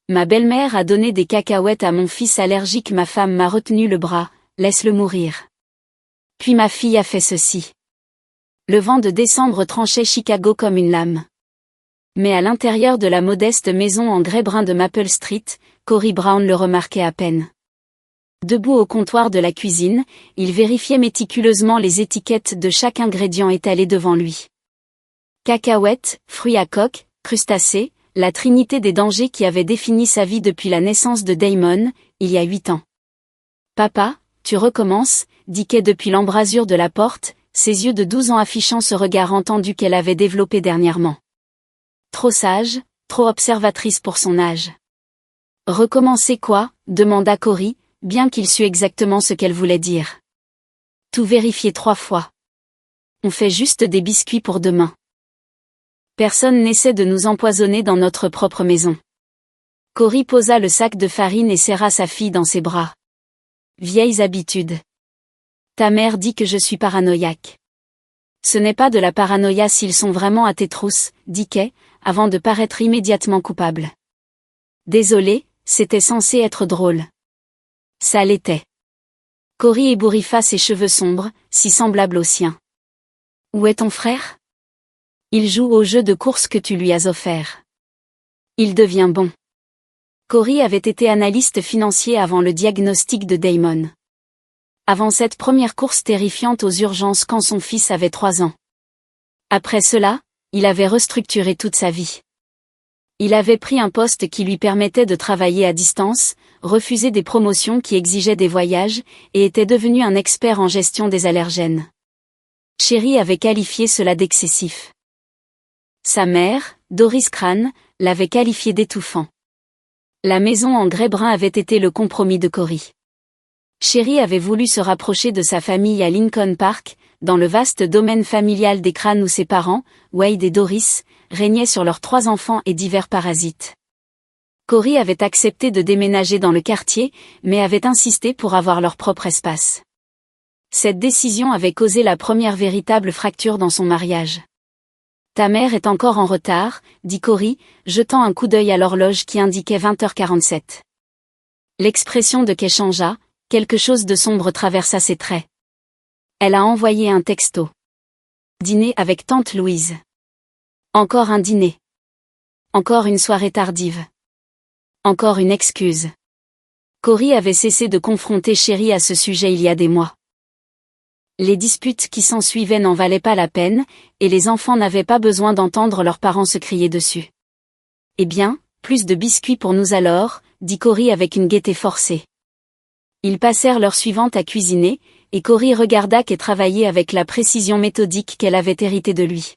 Ma belle-mère a donné des cacahuètes à mon fils allergique, ma femme m'a retenu le bras, laisse-le mourir. Puis ma fille a fait ceci. Le vent de décembre tranchait Chicago comme une lame. Mais à l'intérieur de la modeste maison en grès brun de Maple Street, Cory Brown le remarquait à peine. Debout au comptoir de la cuisine, il vérifiait méticuleusement les étiquettes de chaque ingrédient étalé devant lui. Cacahuètes, fruits à coque, crustacés, la trinité des dangers qui avait défini sa vie depuis la naissance de Damon, il y a 8 ans. « Papa, tu recommences » dit Kay depuis l'embrasure de la porte, ses yeux de 12 ans affichant ce regard entendu qu'elle avait développé dernièrement. Trop sage, trop observatrice pour son âge. « Recommencer quoi » demanda Cory, bien qu'il sût exactement ce qu'elle voulait dire. « Tout vérifier 3 fois. On fait juste des biscuits pour demain. Personne n'essaie de nous empoisonner dans notre propre maison. » Cory posa le sac de farine et serra sa fille dans ses bras. « Vieilles habitudes. Ta mère dit que je suis paranoïaque. » « Ce n'est pas de la paranoïa s'ils sont vraiment à tes trousses, » dit Kay, avant de paraître immédiatement coupable. « Désolé, c'était censé être drôle. » Ça l'était. Cory ébouriffa ses cheveux sombres, si semblables aux siens. « Où est ton frère ? » Il joue au jeu de course que tu lui as offert. Il devient bon. Cory avait été analyste financier avant le diagnostic de Damon. Avant cette première course terrifiante aux urgences quand son fils avait 3 ans. Après cela, il avait restructuré toute sa vie. Il avait pris un poste qui lui permettait de travailler à distance, refusé des promotions qui exigeaient des voyages, et était devenu un expert en gestion des allergènes. Sherry avait qualifié cela d'excessif. Sa mère, Doris Crane, l'avait qualifié d'étouffant. La maison en grès brun avait été le compromis de Cory. Sherry avait voulu se rapprocher de sa famille à Lincoln Park, dans le vaste domaine familial des Crane où ses parents, Wade et Doris, régnaient sur leurs 3 enfants et divers parasites. Cory avait accepté de déménager dans le quartier, mais avait insisté pour avoir leur propre espace. Cette décision avait causé la première véritable fracture dans son mariage. « Ta mère est encore en retard » dit Cory, jetant un coup d'œil à l'horloge qui indiquait 20h47. L'expression de Kay changea, quelque chose de sombre traversa ses traits. Elle a envoyé un texto. « Dîner avec tante Louise. » Encore un dîner. Encore une soirée tardive. Encore une excuse. Cory avait cessé de confronter Sherry à ce sujet il y a des mois. Les disputes qui s'ensuivaient n'en valaient pas la peine, et les enfants n'avaient pas besoin d'entendre leurs parents se crier dessus. « Eh bien, plus de biscuits pour nous alors » dit Cory avec une gaieté forcée. Ils passèrent l'heure suivante à cuisiner, et Cory regarda Kay travailler avec la précision méthodique qu'elle avait héritée de lui.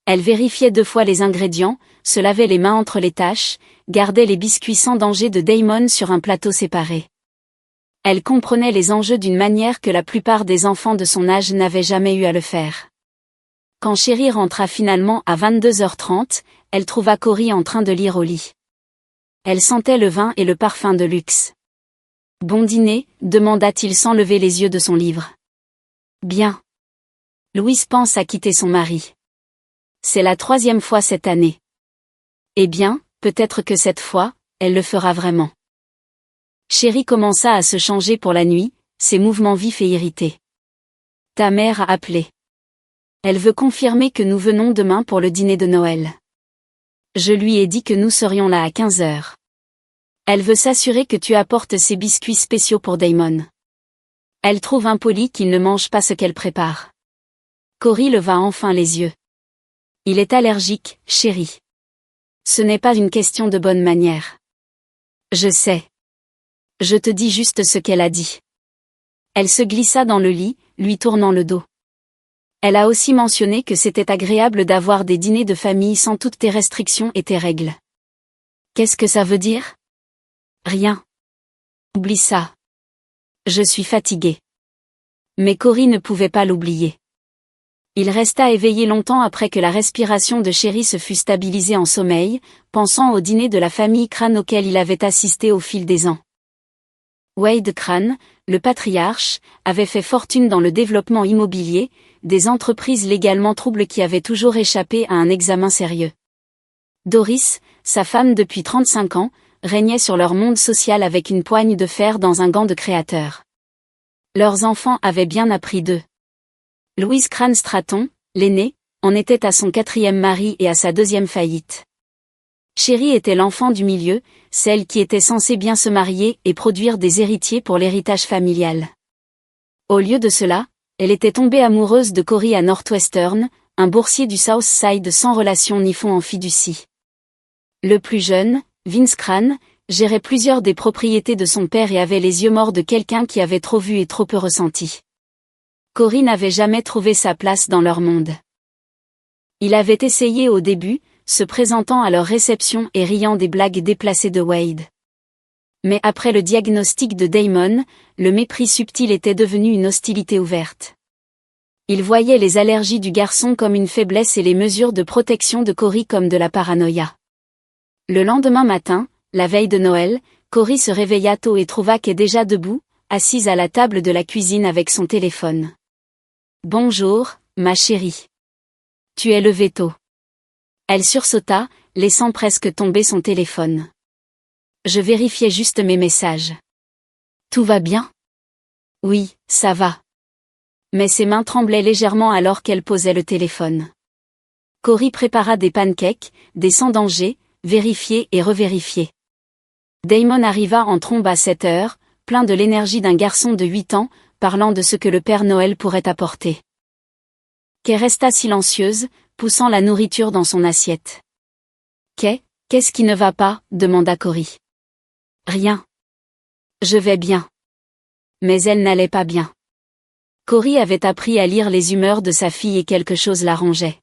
Elle vérifiait 2 fois les ingrédients, se lavait les mains entre les tâches, gardait les biscuits sans danger de Damon sur un plateau séparé. Elle comprenait les enjeux d'une manière que la plupart des enfants de son âge n'avaient jamais eu à le faire. Quand Sherry rentra finalement à 22h30, elle trouva Cory en train de lire au lit. Elle sentait le vin et le parfum de luxe. « Bon dîner » demanda-t-il sans lever les yeux de son livre. « Bien. Louise pense à quitter son mari. C'est la 3e fois cette année. Eh bien, peut-être que cette fois, elle le fera vraiment. » Sherry commença à se changer pour la nuit, ses mouvements vifs et irrités. « Ta mère a appelé. Elle veut confirmer que nous venons demain pour le dîner de Noël. Je lui ai dit que nous serions là à 15h. Elle veut s'assurer que tu apportes ses biscuits spéciaux pour Damon. Elle trouve impoli qu'il ne mange pas ce qu'elle prépare. » Cory leva enfin les yeux. « Il est allergique, Sherry. Ce n'est pas une question de bonne manière. »« Je sais. Je te dis juste ce qu'elle a dit. » Elle se glissa dans le lit, lui tournant le dos. Elle a aussi mentionné que c'était agréable d'avoir des dîners de famille sans toutes tes restrictions et tes règles. Qu'est-ce que ça veut dire ? Rien. Oublie ça. Je suis fatiguée. Mais Cory ne pouvait pas l'oublier. Il resta éveillé longtemps après que la respiration de Sherry se fût stabilisée en sommeil, pensant au dîner de la famille Crane auquel il avait assisté au fil des ans. Wade Crane, le patriarche, avait fait fortune dans le développement immobilier, des entreprises légalement troubles qui avaient toujours échappé à un examen sérieux. Doris, sa femme depuis 35 ans, régnaient sur leur monde social avec une poigne de fer dans un gant de créateur. Leurs enfants avaient bien appris d'eux. Louise Crane Stratton, l'aînée, en était à son 4e mari et à sa 2e faillite. Sherry était l'enfant du milieu, celle qui était censée bien se marier et produire des héritiers pour l'héritage familial. Au lieu de cela, elle était tombée amoureuse de Cory à Northwestern, un boursier du South Side sans relation ni fonds en fiducie. Le plus jeune, Vince Crane, gérait plusieurs des propriétés de son père et avait les yeux morts de quelqu'un qui avait trop vu et trop peu ressenti. Cory n'avait jamais trouvé sa place dans leur monde. Il avait essayé au début, se présentant à leur réception et riant des blagues déplacées de Wade. Mais après le diagnostic de Damon, le mépris subtil était devenu une hostilité ouverte. Il voyait les allergies du garçon comme une faiblesse et les mesures de protection de Cory comme de la paranoïa. Le lendemain matin, la veille de Noël, Cory se réveilla tôt et trouva qu'elle déjà debout, assise à la table de la cuisine avec son téléphone. « Bonjour, ma chérie. Tu es levée tôt. » Elle sursauta, laissant presque tomber son téléphone. « Je vérifiais juste mes messages. »« Tout va bien ? » ?»« Oui, ça va. » Mais ses mains tremblaient légèrement alors qu'elle posait le téléphone. Cory prépara des pancakes, des sans danger, vérifiés et revérifiés. Damon arriva en trombe à 7 heures, plein de l'énergie d'un garçon de 8 ans, parlant de ce que le Père Noël pourrait apporter. Kay resta silencieuse, poussant la nourriture dans son assiette. « Kay, qu'est-ce qui ne va pas ?» demanda Cory. « Rien. Je vais bien. » Mais elle n'allait pas bien. Cory avait appris à lire les humeurs de sa fille et quelque chose l'arrangeait.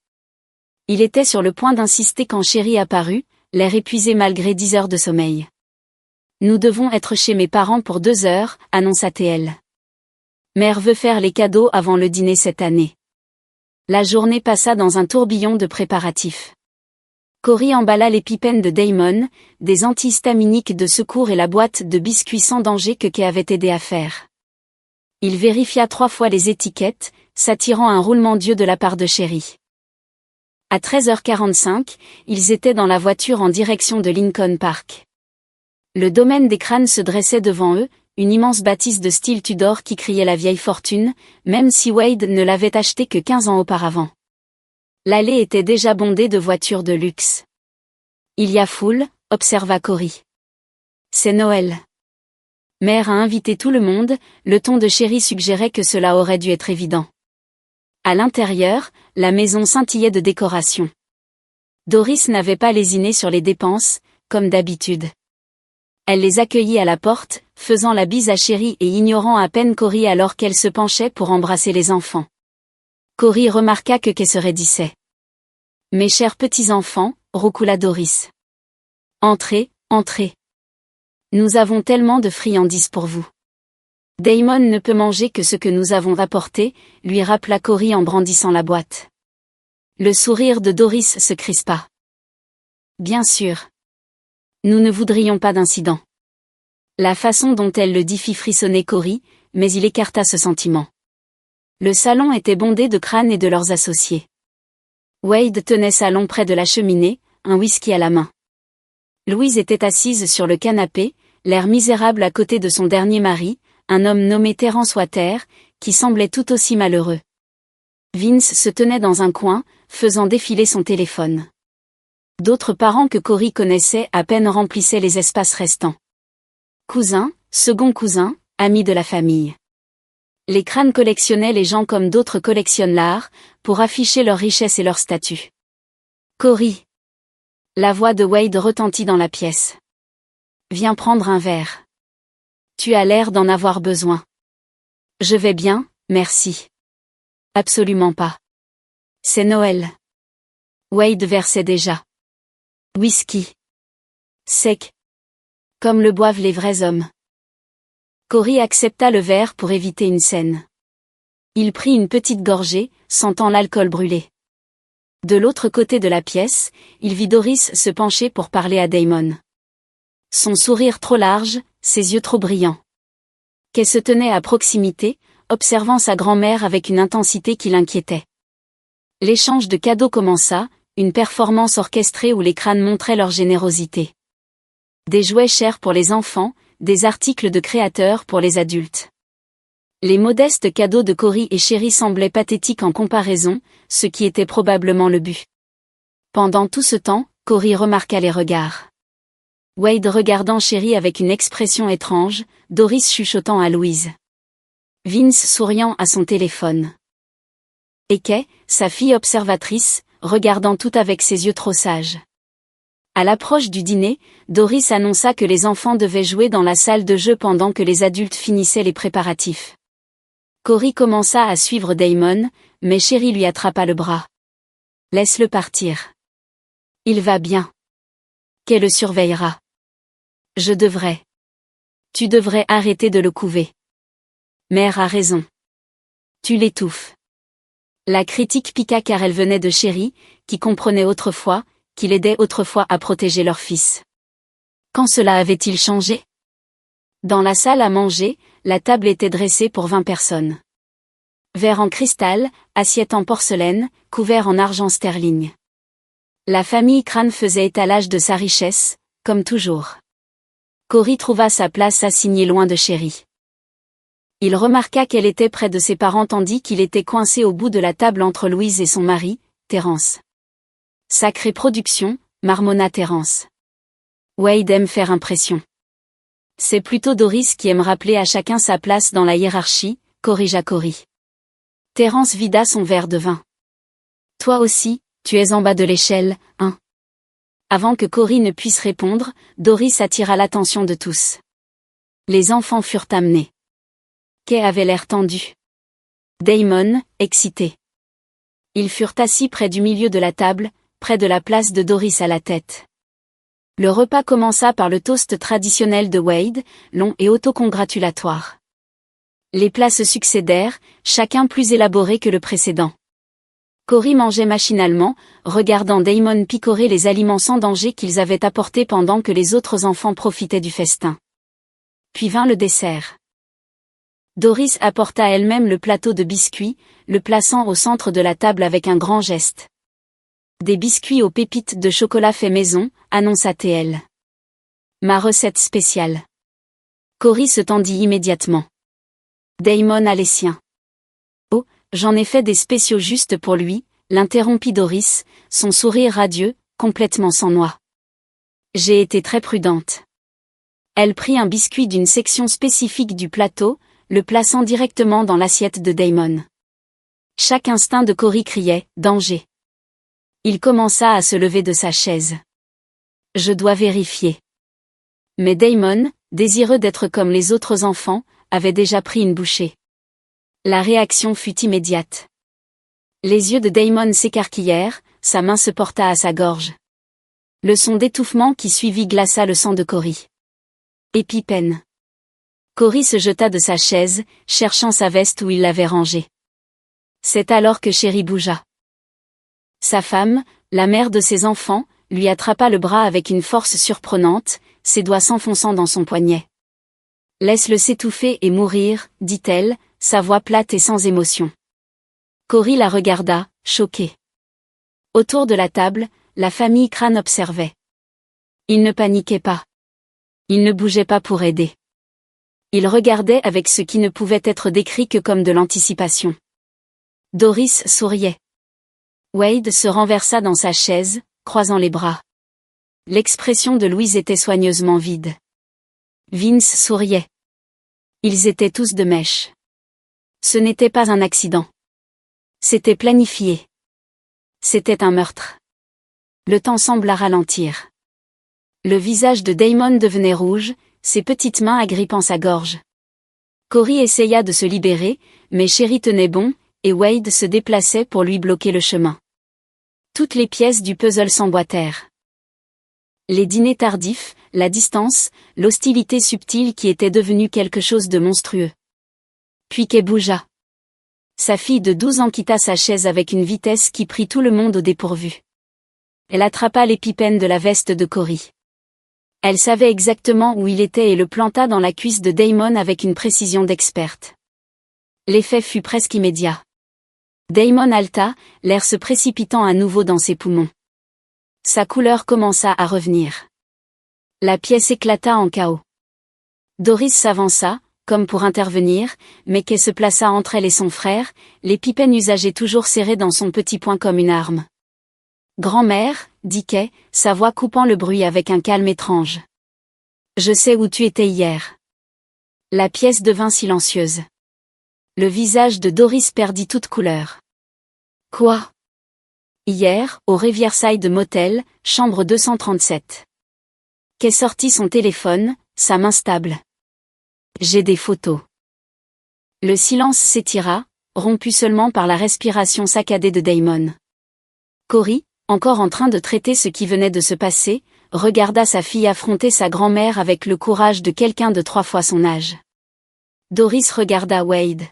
Il était sur le point d'insister quand Sherry apparut, l'air épuisé malgré 10 heures de sommeil. « Nous devons être chez mes parents pour 2 heures, annonça-t-elle. Mère veut faire les cadeaux avant le dîner cette année. » La journée passa dans un tourbillon de préparatifs. Cory emballa l'épipène de Damon, des antihistaminiques de secours et la boîte de biscuits sans danger que Kay avait aidé à faire. Il vérifia 3 fois les étiquettes, s'attirant un roulement d'yeux de la part de Sherry. À 13h45, ils étaient dans la voiture en direction de Lincoln Park. Le domaine des Crane se dressait devant eux, une immense bâtisse de style Tudor qui criait la vieille fortune, même si Wade ne l'avait achetée que 15 ans auparavant. L'allée était déjà bondée de voitures de luxe. « Il y a foule », observa Cory. « C'est Noël. » Mère a invité tout le monde, le ton de Sherry suggérait que cela aurait dû être évident. À l'intérieur, la maison scintillait de décorations. Doris n'avait pas lésiné sur les dépenses, comme d'habitude. Elle les accueillit à la porte, faisant la bise à Sherry et ignorant à peine Cory alors qu'elle se penchait pour embrasser les enfants. Cory remarqua que Kay se raidissait. « Mes chers petits-enfants », roucoula Doris. « Entrez, entrez. Nous avons tellement de friandises pour vous. » « Damon ne peut manger que ce que nous avons apporté, » lui rappela Cory en brandissant la boîte. Le sourire de Doris se crispa. « Bien sûr. Nous ne voudrions pas d'incident. » La façon dont elle le dit fit frissonner Cory, mais il écarta ce sentiment. Le salon était bondé de Crane et de leurs associés. Wade tenait salon près de la cheminée, un whisky à la main. Louise était assise sur le canapé, l'air misérable à côté de son dernier mari, un homme nommé Terence Water, qui semblait tout aussi malheureux. Vince se tenait dans un coin, faisant défiler son téléphone. D'autres parents que Cory connaissait à peine remplissaient les espaces restants. Cousins, second cousins, amis de la famille. Les Crane collectionnaient les gens comme d'autres collectionnent l'art, pour afficher leur richesse et leur statut. Cory. La voix de Wade retentit dans la pièce. Viens prendre un verre. Tu as l'air d'en avoir besoin. Je vais bien, merci. Absolument pas. C'est Noël. Wade versait déjà. Whisky. Sec. Comme le boivent les vrais hommes. Cory accepta le verre pour éviter une scène. Il prit une petite gorgée, sentant l'alcool brûler. De l'autre côté de la pièce, il vit Doris se pencher pour parler à Damon. Son sourire trop large, ses yeux trop brillants. Kay se tenait à proximité, observant sa grand-mère avec une intensité qui l'inquiétait. L'échange de cadeaux commença, une performance orchestrée où les Crane montraient leur générosité. Des jouets chers pour les enfants, des articles de créateurs pour les adultes. Les modestes cadeaux de Cory et Sherry semblaient pathétiques en comparaison, ce qui était probablement le but. Pendant tout ce temps, Cory remarqua les regards. Wade regardant Sherry avec une expression étrange, Doris chuchotant à Louise. Vince souriant à son téléphone. Et Kay, sa fille observatrice, regardant tout avec ses yeux trop sages. À l'approche du dîner, Doris annonça que les enfants devaient jouer dans la salle de jeu pendant que les adultes finissaient les préparatifs. Cory commença à suivre Damon, mais Sherry lui attrapa le bras. Laisse-le partir. Il va bien. Kay le surveillera. Je devrais. Tu devrais arrêter de le couver. Mère a raison. Tu l'étouffes. La critique piqua car elle venait de Sherry, qui comprenait autrefois, qu'il aidait autrefois à protéger leur fils. Quand cela avait-il changé? Dans la salle à manger, la table était dressée pour 20 personnes. Verre en cristal, assiette en porcelaine, couvert en argent sterling. La famille Crane faisait étalage de sa richesse, comme toujours. Cory trouva sa place assignée loin de Sherry. Il remarqua qu'elle était près de ses parents tandis qu'il était coincé au bout de la table entre Louise et son mari, Terence. Sacrée production, marmonna Terence. Wade aime faire impression. C'est plutôt Doris qui aime rappeler à chacun sa place dans la hiérarchie, corrigea Cory. Terence vida son verre de vin. Toi aussi, tu es en bas de l'échelle, hein? Avant que Cory ne puisse répondre, Doris attira l'attention de tous. Les enfants furent amenés. Kay avait l'air tendu. Damon, excité. Ils furent assis près du milieu de la table, près de la place de Doris à la tête. Le repas commença par le toast traditionnel de Wade, long et autocongratulatoire. Les plats se succédèrent, chacun plus élaboré que le précédent. Cory mangeait machinalement, regardant Damon picorer les aliments sans danger qu'ils avaient apportés pendant que les autres enfants profitaient du festin. Puis vint le dessert. Doris apporta elle-même le plateau de biscuits, le plaçant au centre de la table avec un grand geste. Des biscuits aux pépites de chocolat fait maison, annonça-t-elle. Ma recette spéciale. Cory se tendit immédiatement. Damon a les siens. Oh, j'en ai fait des spéciaux juste pour lui, l'interrompit Doris, son sourire radieux, complètement sans noix. J'ai été très prudente. Elle prit un biscuit d'une section spécifique du plateau, le plaçant directement dans l'assiette de Damon. Chaque instinct de Cory criait « Danger !» Il commença à se lever de sa chaise. Je dois vérifier. Mais Damon, désireux d'être comme les autres enfants, avait déjà pris une bouchée. La réaction fut immédiate. Les yeux de Damon s'écarquillèrent, sa main se porta à sa gorge. Le son d'étouffement qui suivit glaça le sang de Cory. Épipène. Cory se jeta de sa chaise, cherchant sa veste où il l'avait rangée. C'est alors que Sherry bougea. Sa femme, la mère de ses enfants, lui attrapa le bras avec une force surprenante, ses doigts s'enfonçant dans son poignet. Laisse-le s'étouffer et mourir, dit-elle, sa voix plate et sans émotion. Cory la regarda, choquée. Autour de la table, la famille Crane observait. Ils ne paniquaient pas. Ils ne bougeaient pas pour aider. Ils regardaient avec ce qui ne pouvait être décrit que comme de l'anticipation. Doris souriait. Wade se renversa dans sa chaise, croisant les bras. L'expression de Louise était soigneusement vide. Vince souriait. Ils étaient tous de mèche. Ce n'était pas un accident. C'était planifié. C'était un meurtre. Le temps sembla ralentir. Le visage de Damon devenait rouge, ses petites mains agrippant sa gorge. Cory essaya de se libérer, mais Sherry tenait bon, et Wade se déplaçait pour lui bloquer le chemin. Toutes les pièces du puzzle s'emboîtèrent. Les dîners tardifs, la distance, l'hostilité subtile qui était devenue quelque chose de monstrueux. Puis Kay bougea. Sa fille de 12 ans quitta sa chaise avec une vitesse qui prit tout le monde au dépourvu. Elle attrapa l'épipène de la veste de Cory. Elle savait exactement où il était et le planta dans la cuisse de Damon avec une précision d'experte. L'effet fut presque immédiat. Damon halta, l'air se précipitant à nouveau dans ses poumons. Sa couleur commença à revenir. La pièce éclata en chaos. Doris s'avança, comme pour intervenir, mais Kay se plaça entre elle et son frère, l'épipène usagée toujours serrée dans son petit poing comme une arme. « Grand-mère, » dit Kay, sa voix coupant le bruit avec un calme étrange. « Je sais où tu étais hier. » La pièce devint silencieuse. Le visage de Doris perdit toute couleur. « Quoi ? » Hier, au Riverside Motel, chambre 237. Kay sortit son téléphone, sa main stable. « J'ai des photos. » Le silence s'étira, rompu seulement par la respiration saccadée de Damon. Cory, encore en train de traiter ce qui venait de se passer, regarda sa fille affronter sa grand-mère avec le courage de quelqu'un de 3 fois son âge. Doris regarda Wade.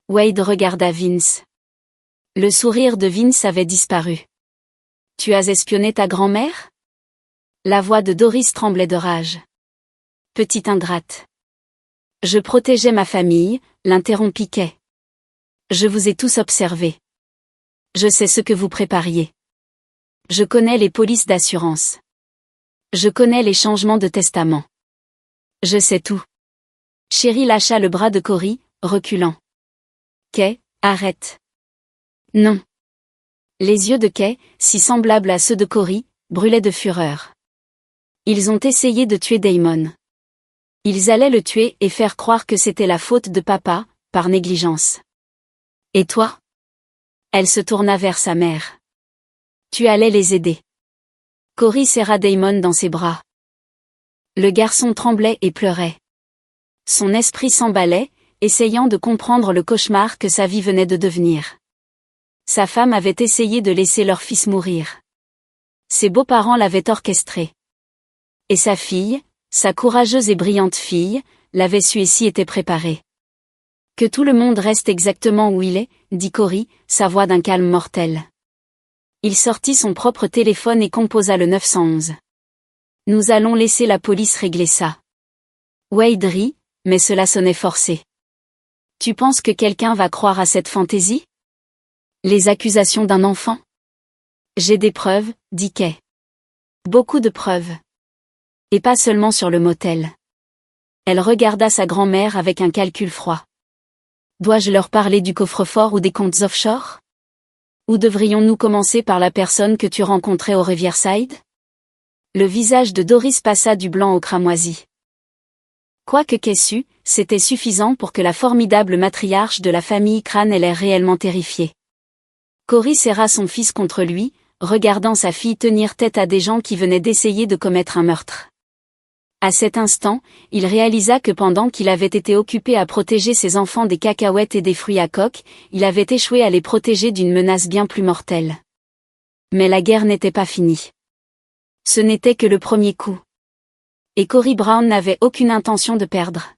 Wade regarda Vince. Le sourire de Vince avait disparu. « Tu as espionné ta grand-mère ?» La voix de Doris tremblait de rage. « Petite ingrate. »« Je protégeais ma famille, » l'interrompit Kay. « Je vous ai tous observés. Je sais ce que vous prépariez. Je connais les polices d'assurance. Je connais les changements de testament. Je sais tout. » Sherry lâcha le bras de Cory, reculant. « Kay, arrête. » « Non. » Les yeux de Kay, si semblables à ceux de Cory, brûlaient de fureur. Ils ont essayé de tuer Damon. Ils allaient le tuer et faire croire que c'était la faute de papa, par négligence. Et toi ? Elle se tourna vers sa mère. Tu allais les aider. Cory serra Damon dans ses bras. Le garçon tremblait et pleurait. Son esprit s'emballait, essayant de comprendre le cauchemar que sa vie venait de devenir. Sa femme avait essayé de laisser leur fils mourir. Ses beaux-parents l'avaient orchestré. Et sa fille, sa courageuse et brillante fille, l'avait su et s'y était préparée. Que tout le monde reste exactement où il est, dit Cory, sa voix d'un calme mortel. Il sortit son propre téléphone et composa le 911. Nous allons laisser la police régler ça. Wade rit, mais cela sonnait forcé. Tu penses que quelqu'un va croire à cette fantaisie ? Les accusations d'un enfant ? J'ai des preuves, dit Kay. Beaucoup de preuves. Et pas seulement sur le motel. Elle regarda sa grand-mère avec un calcul froid. Dois-je leur parler du coffre-fort ou des comptes offshore ? Ou devrions-nous commencer par la personne que tu rencontrais au Riverside ? Le visage de Doris passa du blanc au cramoisi. Quoique Kay sût, c'était suffisant pour que la formidable matriarche de la famille Crane ait l'air réellement terrifiée. Cory serra son fils contre lui, regardant sa fille tenir tête à des gens qui venaient d'essayer de commettre un meurtre. À cet instant, il réalisa que pendant qu'il avait été occupé à protéger ses enfants des cacahuètes et des fruits à coque, il avait échoué à les protéger d'une menace bien plus mortelle. Mais la guerre n'était pas finie. Ce n'était que le premier coup. Et Cory Brown n'avait aucune intention de perdre.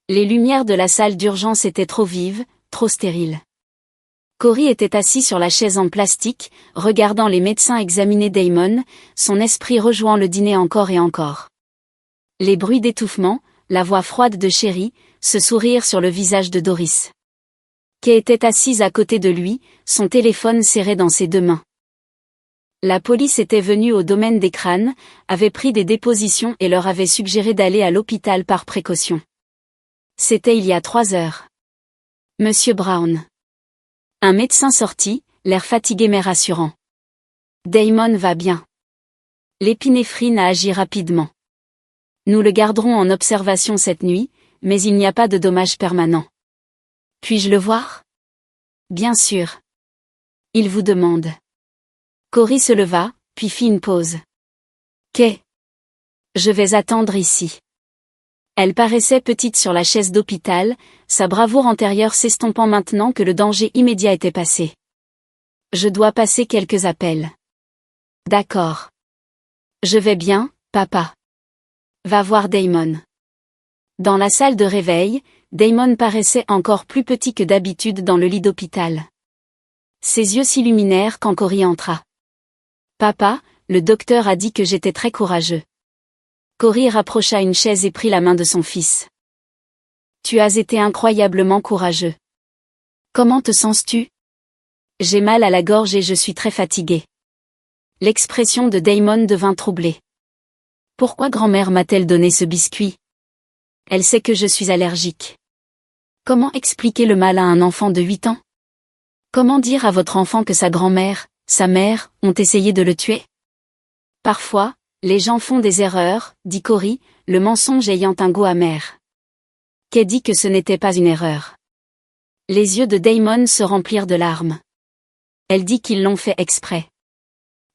Les lumières de la salle d'urgence étaient trop vives, trop stériles. Cory était assis sur la chaise en plastique, regardant les médecins examiner Damon, son esprit rejouant le dîner encore et encore. Les bruits d'étouffement, la voix froide de Sherry, ce sourire sur le visage de Doris. Kay était assise à côté de lui, son téléphone serré dans ses 2 mains. La police était venue au domaine des Crane, avait pris des dépositions et leur avait suggéré d'aller à l'hôpital par précaution. C'était il y a 3 heures. Monsieur Brown. Un médecin sortit, l'air fatigué mais rassurant. Damon va bien. L'épinéphrine a agi rapidement. Nous le garderons en observation cette nuit, mais il n'y a pas de dommages permanents. Puis-je le voir ? Bien sûr. Il vous demande. Cory se leva, puis fit une pause. Kay. Je vais attendre ici. Elle paraissait petite sur la chaise d'hôpital, sa bravoure antérieure s'estompant maintenant que le danger immédiat était passé. Je dois passer quelques appels. D'accord. Je vais bien, papa. Va voir Damon. Dans la salle de réveil, Damon paraissait encore plus petit que d'habitude dans le lit d'hôpital. Ses yeux s'illuminèrent quand Cory entra. Papa, le docteur a dit que j'étais très courageux. Cory rapprocha une chaise et prit la main de son fils. Tu as été incroyablement courageux. Comment te sens-tu ? J'ai mal à la gorge et je suis très fatigué. L'expression de Damon devint troublée. Pourquoi grand-mère m'a-t-elle donné ce biscuit? Elle sait que je suis allergique. Comment expliquer le mal à un enfant de 8 ans? Comment dire à votre enfant que sa grand-mère, sa mère, ont essayé de le tuer? Parfois, les gens font des erreurs, dit Cory, le mensonge ayant un goût amer. Kay dit que ce n'était pas une erreur. Les yeux de Damon se remplirent de larmes. Elle dit qu'ils l'ont fait exprès.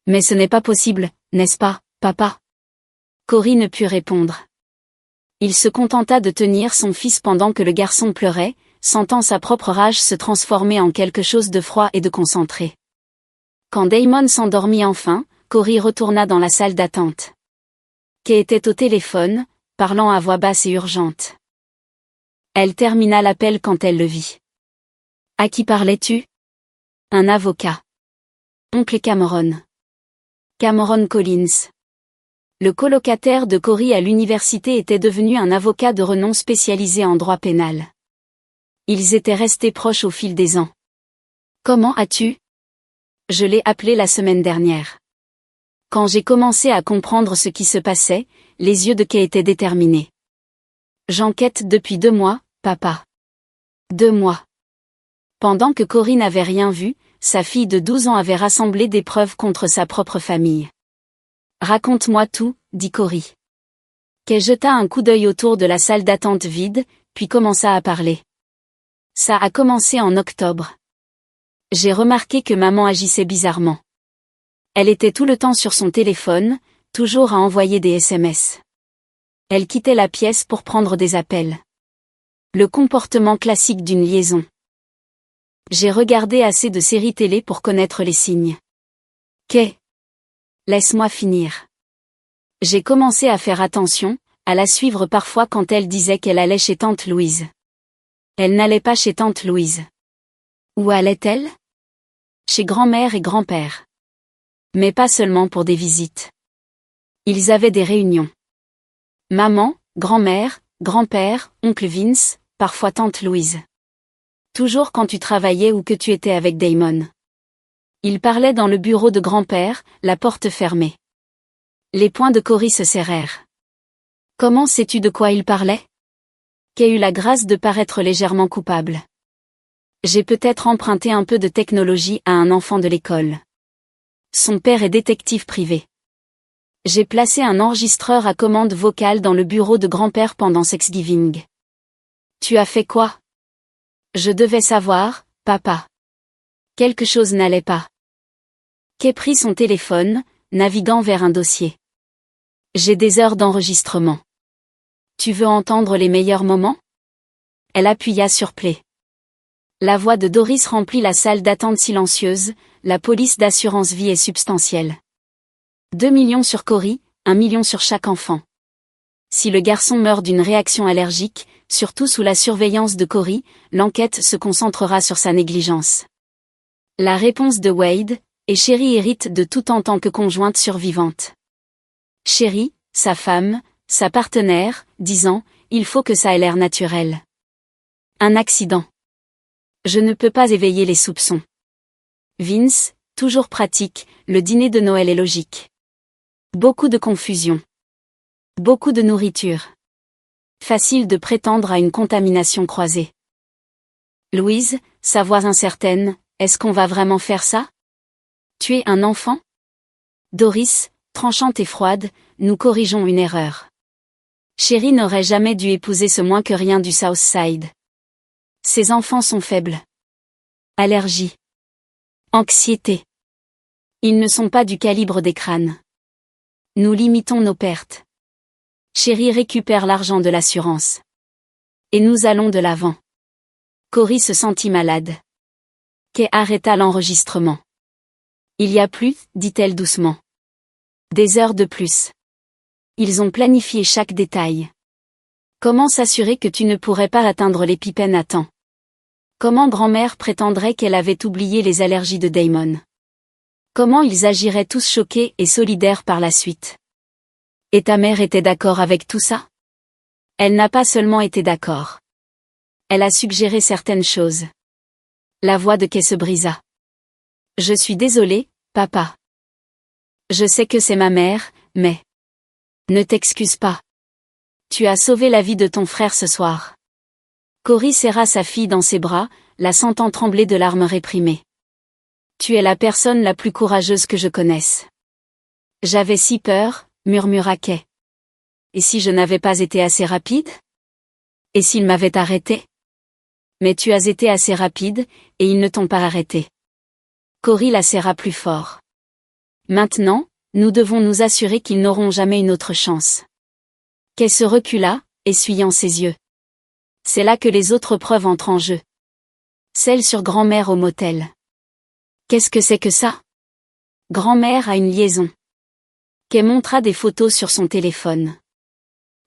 Mais ce n'est pas possible, n'est-ce pas, papa? Cory ne put répondre. Il se contenta de tenir son fils pendant que le garçon pleurait, sentant sa propre rage se transformer en quelque chose de froid et de concentré. Quand Damon s'endormit enfin, Cory retourna dans la salle d'attente. Kay était au téléphone, parlant à voix basse et urgente. Elle termina l'appel quand elle le vit. À qui parlais-tu? Un avocat. Oncle Cameron. Cameron Collins. Le colocataire de Cory à l'université était devenu un avocat de renom spécialisé en droit pénal. Ils étaient restés proches au fil des ans. Comment as-tu? Je l'ai appelé la semaine dernière. Quand j'ai commencé à comprendre ce qui se passait, les yeux de Kay étaient déterminés. J'enquête depuis 2 mois, papa. 2 mois. Pendant que Cory n'avait rien vu, sa fille de 12 ans avait rassemblé des preuves contre sa propre famille. Raconte-moi tout, dit Cory. Kay jeta un coup d'œil autour de la salle d'attente vide, puis commença à parler. Ça a commencé en octobre. J'ai remarqué que maman agissait bizarrement. Elle était tout le temps sur son téléphone, toujours à envoyer des SMS. Elle quittait la pièce pour prendre des appels. Le comportement classique d'une liaison. J'ai regardé assez de séries télé pour connaître les signes. Kay. Laisse-moi finir. J'ai commencé à faire attention, à la suivre parfois quand elle disait qu'elle allait chez tante Louise. Elle n'allait pas chez tante Louise. Où allait-elle? Chez grand-mère et grand-père. Mais pas seulement pour des visites. Ils avaient des réunions. Maman, grand-mère, grand-père, oncle Vince, parfois tante Louise. Toujours quand tu travaillais ou que tu étais avec Damon. Ils parlaient dans le bureau de grand-père, la porte fermée. Les poings de Cory se serrèrent. Comment sais-tu de quoi il parlait? Kay eut la grâce de paraître légèrement coupable. J'ai peut-être emprunté un peu de technologie à un enfant de l'école. Son père est détective privé. J'ai placé un enregistreur à commande vocale dans le bureau de grand-père pendant Thanksgiving. Tu as fait quoi? Je devais savoir, papa. Quelque chose n'allait pas. Kay prit son téléphone, naviguant vers un dossier. J'ai des heures d'enregistrement. Tu veux entendre les meilleurs moments? Elle appuya sur play. La voix de Doris remplit la salle d'attente silencieuse, la police d'assurance vie est substantielle. 2 millions sur Cory, 1 million sur chaque enfant. Si le garçon meurt d'une réaction allergique, surtout sous la surveillance de Cory, l'enquête se concentrera sur sa négligence. La réponse de Wade, et Sherry hérite de tout en tant que conjointe survivante. Sherry, sa femme, sa partenaire, disant, il faut que ça ait l'air naturel. Un accident. Je ne peux pas éveiller les soupçons. Vince, toujours pratique, le dîner de Noël est logique. Beaucoup de confusion. Beaucoup de nourriture. Facile de prétendre à une contamination croisée. Louise, sa voix incertaine, est-ce qu'on va vraiment faire ça? Tuer un enfant? Doris, tranchante et froide, nous corrigeons une erreur. Sherry n'aurait jamais dû épouser ce moins que rien du South Side. Ses enfants sont faibles. Allergie. Anxiété. Ils ne sont pas du calibre des crânes. Nous limitons nos pertes. Sherry récupère l'argent de l'assurance. Et nous allons de l'avant. Cory se sentit malade. Kay arrêta l'enregistrement. Il y a plus, dit-elle doucement. Des heures de plus. Ils ont planifié chaque détail. Comment s'assurer que tu ne pourrais pas atteindre l'épipène à temps? Comment grand-mère prétendrait qu'elle avait oublié les allergies de Damon? Comment ils agiraient tous choqués et solidaires par la suite? Et ta mère était d'accord avec tout ça? Elle n'a pas seulement été d'accord. Elle a suggéré certaines choses. La voix de Kay se brisa. Je suis désolée, papa. Je sais que c'est ma mère, mais... Ne t'excuse pas. Tu as sauvé la vie de ton frère ce soir. Cory serra sa fille dans ses bras, la sentant trembler de larmes réprimées. Tu es la personne la plus courageuse que je connaisse. J'avais si peur, murmura Kay. Et si je n'avais pas été assez rapide? Et s'il m'avait arrêté? Mais tu as été assez rapide, et ils ne t'ont pas arrêté. Cory la serra plus fort. Maintenant, nous devons nous assurer qu'ils n'auront jamais une autre chance. Kay se recula, essuyant ses yeux. C'est là que les autres preuves entrent en jeu. Celle sur grand-mère au motel. Qu'est-ce que c'est que ça? Grand-mère a une liaison. Kay montra des photos sur son téléphone.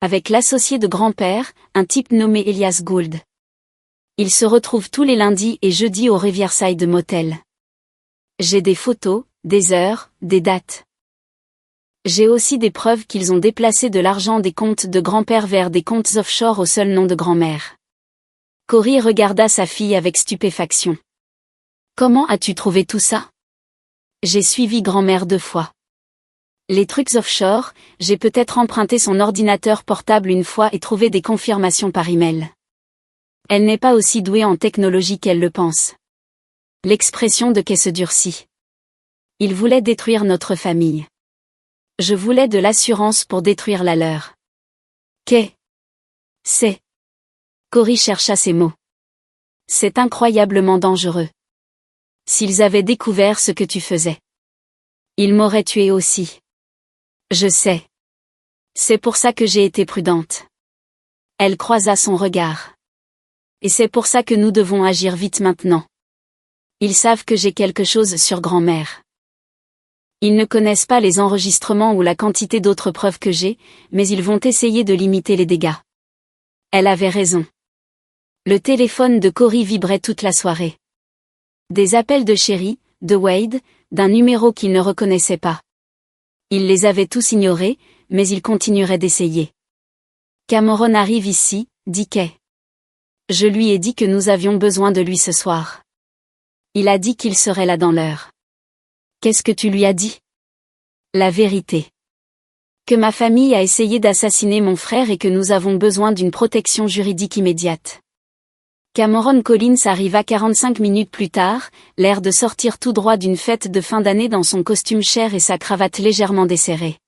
Avec l'associé de grand-père, un type nommé Elias Gould. Ils se retrouvent tous les lundis et jeudis au Riverside Motel. J'ai des photos, des heures, des dates. J'ai aussi des preuves qu'ils ont déplacé de l'argent des comptes de grand-père vers des comptes offshore au seul nom de grand-mère. Cory regarda sa fille avec stupéfaction. Comment as-tu trouvé tout ça? J'ai suivi grand-mère 2 fois. Les trucs offshore, j'ai peut-être emprunté son ordinateur portable une fois et trouvé des confirmations par email. Elle n'est pas aussi douée en technologie qu'elle le pense. L'expression de Kay se durcit. Il voulait détruire notre famille. Je voulais de l'assurance pour détruire la leur. Kay. C'est. Cory chercha ses mots. C'est incroyablement dangereux. S'ils avaient découvert ce que tu faisais. Ils m'auraient tué aussi. Je sais. C'est pour ça que j'ai été prudente. Elle croisa son regard. Et c'est pour ça que nous devons agir vite maintenant. Ils savent que j'ai quelque chose sur grand-mère. Ils ne connaissent pas les enregistrements ou la quantité d'autres preuves que j'ai, mais ils vont essayer de limiter les dégâts. Elle avait raison. Le téléphone de Cory vibrait toute la soirée. Des appels de Sherry, de Wade, d'un numéro qu'il ne reconnaissait pas. Il les avait tous ignorés, mais il continuerait d'essayer. Cameron arrive ici, dit Kay. Je lui ai dit que nous avions besoin de lui ce soir. Il a dit qu'il serait là dans l'heure. Qu'est-ce que tu lui as dit? La vérité. Que ma famille a essayé d'assassiner mon frère et que nous avons besoin d'une protection juridique immédiate. Cameron Collins arriva 45 minutes plus tard, l'air de sortir tout droit d'une fête de fin d'année dans son costume cher et sa cravate légèrement desserrée.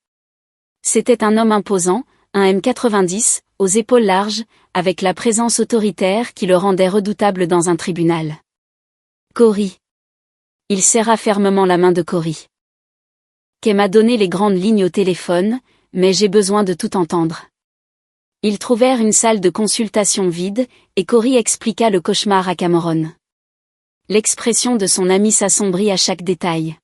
C'était un homme imposant, un M90, aux épaules larges, avec la présence autoritaire qui le rendait redoutable dans un tribunal. Cory. Il serra fermement la main de Cory. Kay m'a donné les grandes lignes au téléphone, mais j'ai besoin de tout entendre. Ils trouvèrent une salle de consultation vide, et Cory expliqua le cauchemar à Cameron. L'expression de son ami s'assombrit à chaque détail.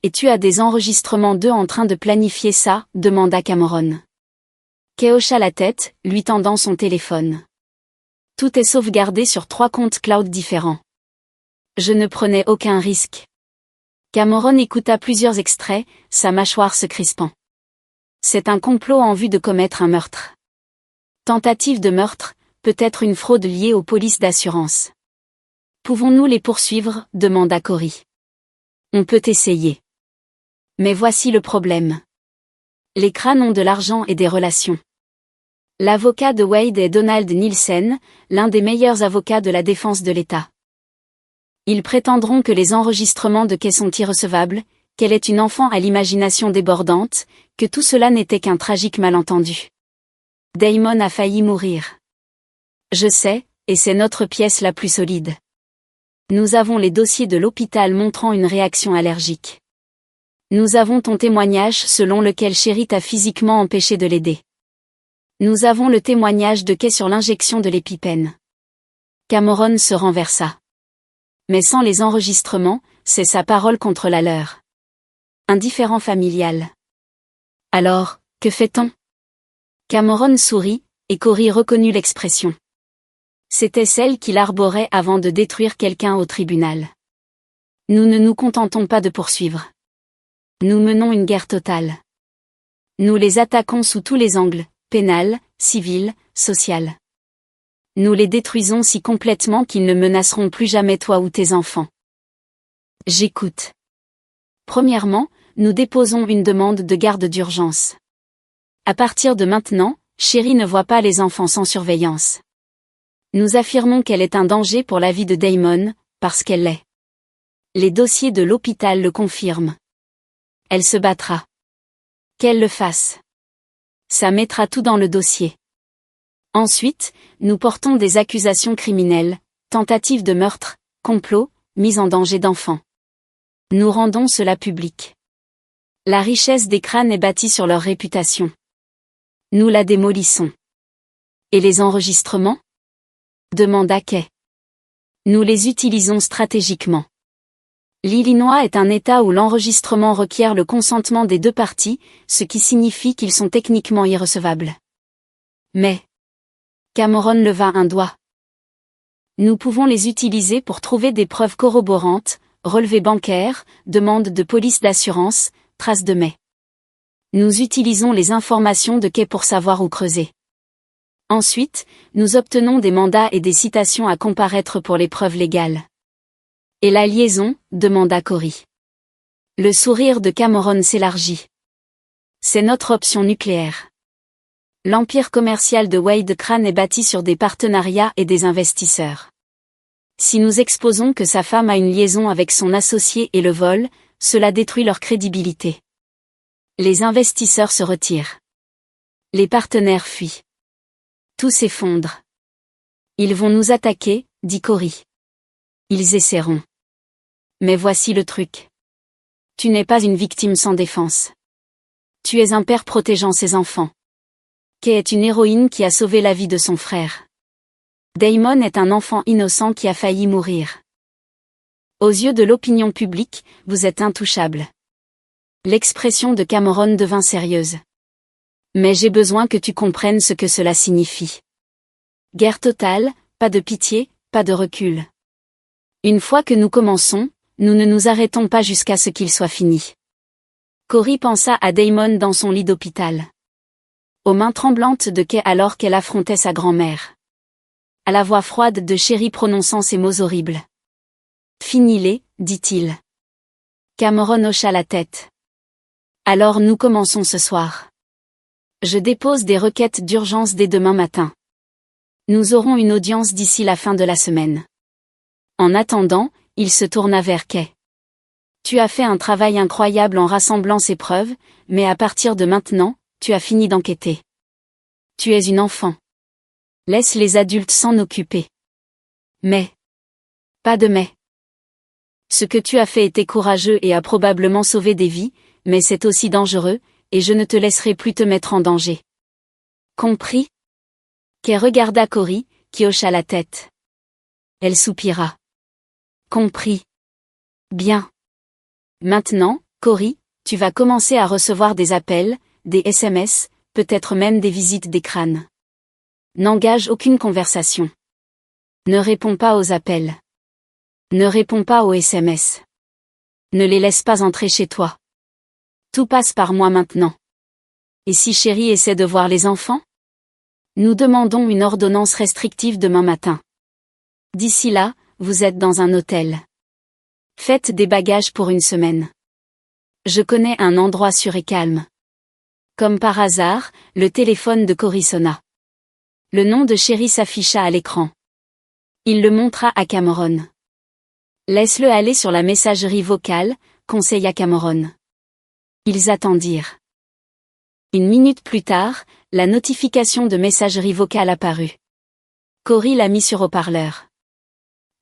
Et tu as des enregistrements d'eux en train de planifier ça? Demanda Cameron. Kay hocha la tête, lui tendant son téléphone. Tout est sauvegardé sur 3 comptes cloud différents. Je ne prenais aucun risque. Cameron écouta plusieurs extraits, sa mâchoire se crispant. C'est un complot en vue de commettre un meurtre. Tentative de meurtre, peut-être une fraude liée aux polices d'assurance. Pouvons-nous les poursuivre? Demanda Cory. On peut essayer. Mais voici le problème. Les crânes ont de l'argent et des relations. L'avocat de Wade est Donald Nielsen, l'un des meilleurs avocats de la défense de l'État. Ils prétendront que les enregistrements de Kay sont irrecevables, qu'elle est une enfant à l'imagination débordante, que tout cela n'était qu'un tragique malentendu. Damon a failli mourir. Je sais, et c'est notre pièce la plus solide. Nous avons les dossiers de l'hôpital montrant une réaction allergique. Nous avons ton témoignage selon lequel Sherry t'a physiquement empêché de l'aider. Nous avons le témoignage de Kay sur l'injection de l'épipène. Cameron se renversa. Mais sans les enregistrements, c'est sa parole contre la leur. Un différend familial. Alors, que fait-on? Cameron sourit, et Cory reconnut l'expression. C'était celle qu'il arborait avant de détruire quelqu'un au tribunal. Nous ne nous contentons pas de poursuivre. Nous menons une guerre totale. Nous les attaquons sous tous les angles, pénal, civil, social. Nous les détruisons si complètement qu'ils ne menaceront plus jamais toi ou tes enfants. J'écoute. Premièrement, nous déposons une demande de garde d'urgence. À partir de maintenant, Chérie ne voit pas les enfants sans surveillance. Nous affirmons qu'elle est un danger pour la vie de Damon, parce qu'elle l'est. Les dossiers de l'hôpital le confirment. Elle se battra. Qu'elle le fasse. Ça mettra tout dans le dossier. Ensuite, nous portons des accusations criminelles, tentative de meurtre, complot, mise en danger d'enfants. Nous rendons cela public. La richesse des crânes est bâtie sur leur réputation. Nous la démolissons. Et les enregistrements ? Demanda Kay. Nous les utilisons stratégiquement. L'Illinois est un État où l'enregistrement requiert le consentement des deux parties, ce qui signifie qu'ils sont techniquement irrecevables. Mais Cameron leva un doigt. Nous pouvons les utiliser pour trouver des preuves corroborantes, relevés bancaires, demandes de police d'assurance, traces de mets. Nous utilisons les informations de Kay pour savoir où creuser. Ensuite, nous obtenons des mandats et des citations à comparaître pour les preuves légales. Et la liaison ? Demanda Cory. Le sourire de Cameron s'élargit. C'est notre option nucléaire. L'empire commercial de Wade Crane est bâti sur des partenariats et des investisseurs. Si nous exposons que sa femme a une liaison avec son associé et le vol, cela détruit leur crédibilité. Les investisseurs se retirent. Les partenaires fuient. Tout s'effondre. Ils vont nous attaquer, dit Cory. Ils essaieront. Mais voici le truc. Tu n'es pas une victime sans défense. Tu es un père protégeant ses enfants. Kay est une héroïne qui a sauvé la vie de son frère. Damon est un enfant innocent qui a failli mourir. Aux yeux de l'opinion publique, vous êtes intouchable. L'expression de Cameron devint sérieuse. Mais j'ai besoin que tu comprennes ce que cela signifie. Guerre totale, pas de pitié, pas de recul. Une fois que nous commençons, nous ne nous arrêtons pas jusqu'à ce qu'il soit fini. Cory pensa à Damon dans son lit d'hôpital. Aux mains tremblantes de Kay alors qu'elle affrontait sa grand-mère. À la voix froide de Chérie prononçant ces mots horribles. Finis-les, dit-il. Cameron hocha la tête. Alors nous commençons ce soir. Je dépose des requêtes d'urgence dès demain matin. Nous aurons une audience d'ici la fin de la semaine. En attendant, il se tourna vers Kay. Tu as fait un travail incroyable en rassemblant ces preuves, mais à partir de maintenant, tu as fini d'enquêter. Tu es une enfant. Laisse les adultes s'en occuper. Mais. Pas de mais. Ce que tu as fait était courageux et a probablement sauvé des vies, mais c'est aussi dangereux, et je ne te laisserai plus te mettre en danger. Compris ? Kay regarda Cory, qui hocha la tête. Elle soupira. Compris. Bien. Maintenant, Cory, tu vas commencer à recevoir des appels, des SMS, peut-être même des visites des crânes. N'engage aucune conversation. Ne réponds pas aux appels. Ne réponds pas aux SMS. Ne les laisse pas entrer chez toi. Tout passe par moi maintenant. Et si Chérie essaie de voir les enfants ? Nous demandons une ordonnance restrictive demain matin. D'ici là, vous êtes dans un hôtel. Faites des bagages pour une semaine. Je connais un endroit sûr et calme. Comme par hasard, le téléphone de Cory sonna. Le nom de Chérie s'afficha à l'écran. Il le montra à Cameron. Laisse-le aller sur la messagerie vocale, conseilla Cameron. Ils attendirent. Une minute plus tard, la notification de messagerie vocale apparut. Cory la mit sur haut-parleur.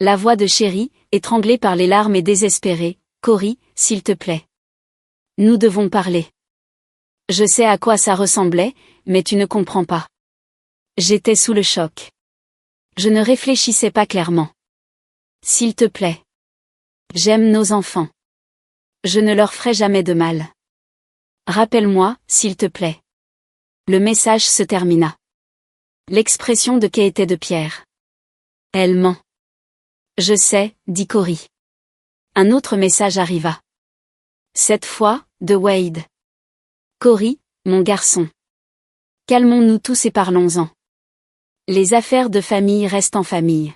La voix de Chérie, étranglée par les larmes et désespérée. Cory, s'il te plaît. Nous devons parler. Je sais à quoi ça ressemblait, mais tu ne comprends pas. J'étais sous le choc. Je ne réfléchissais pas clairement. S'il te plaît. J'aime nos enfants. Je ne leur ferai jamais de mal. Rappelle-moi, s'il te plaît. Le message se termina. L'expression de Kay était de pierre. Elle ment. Je sais, dit Cory. Un autre message arriva. Cette fois, de Wade. Cory, mon garçon. Calmons-nous tous et parlons-en. Les affaires de famille restent en famille.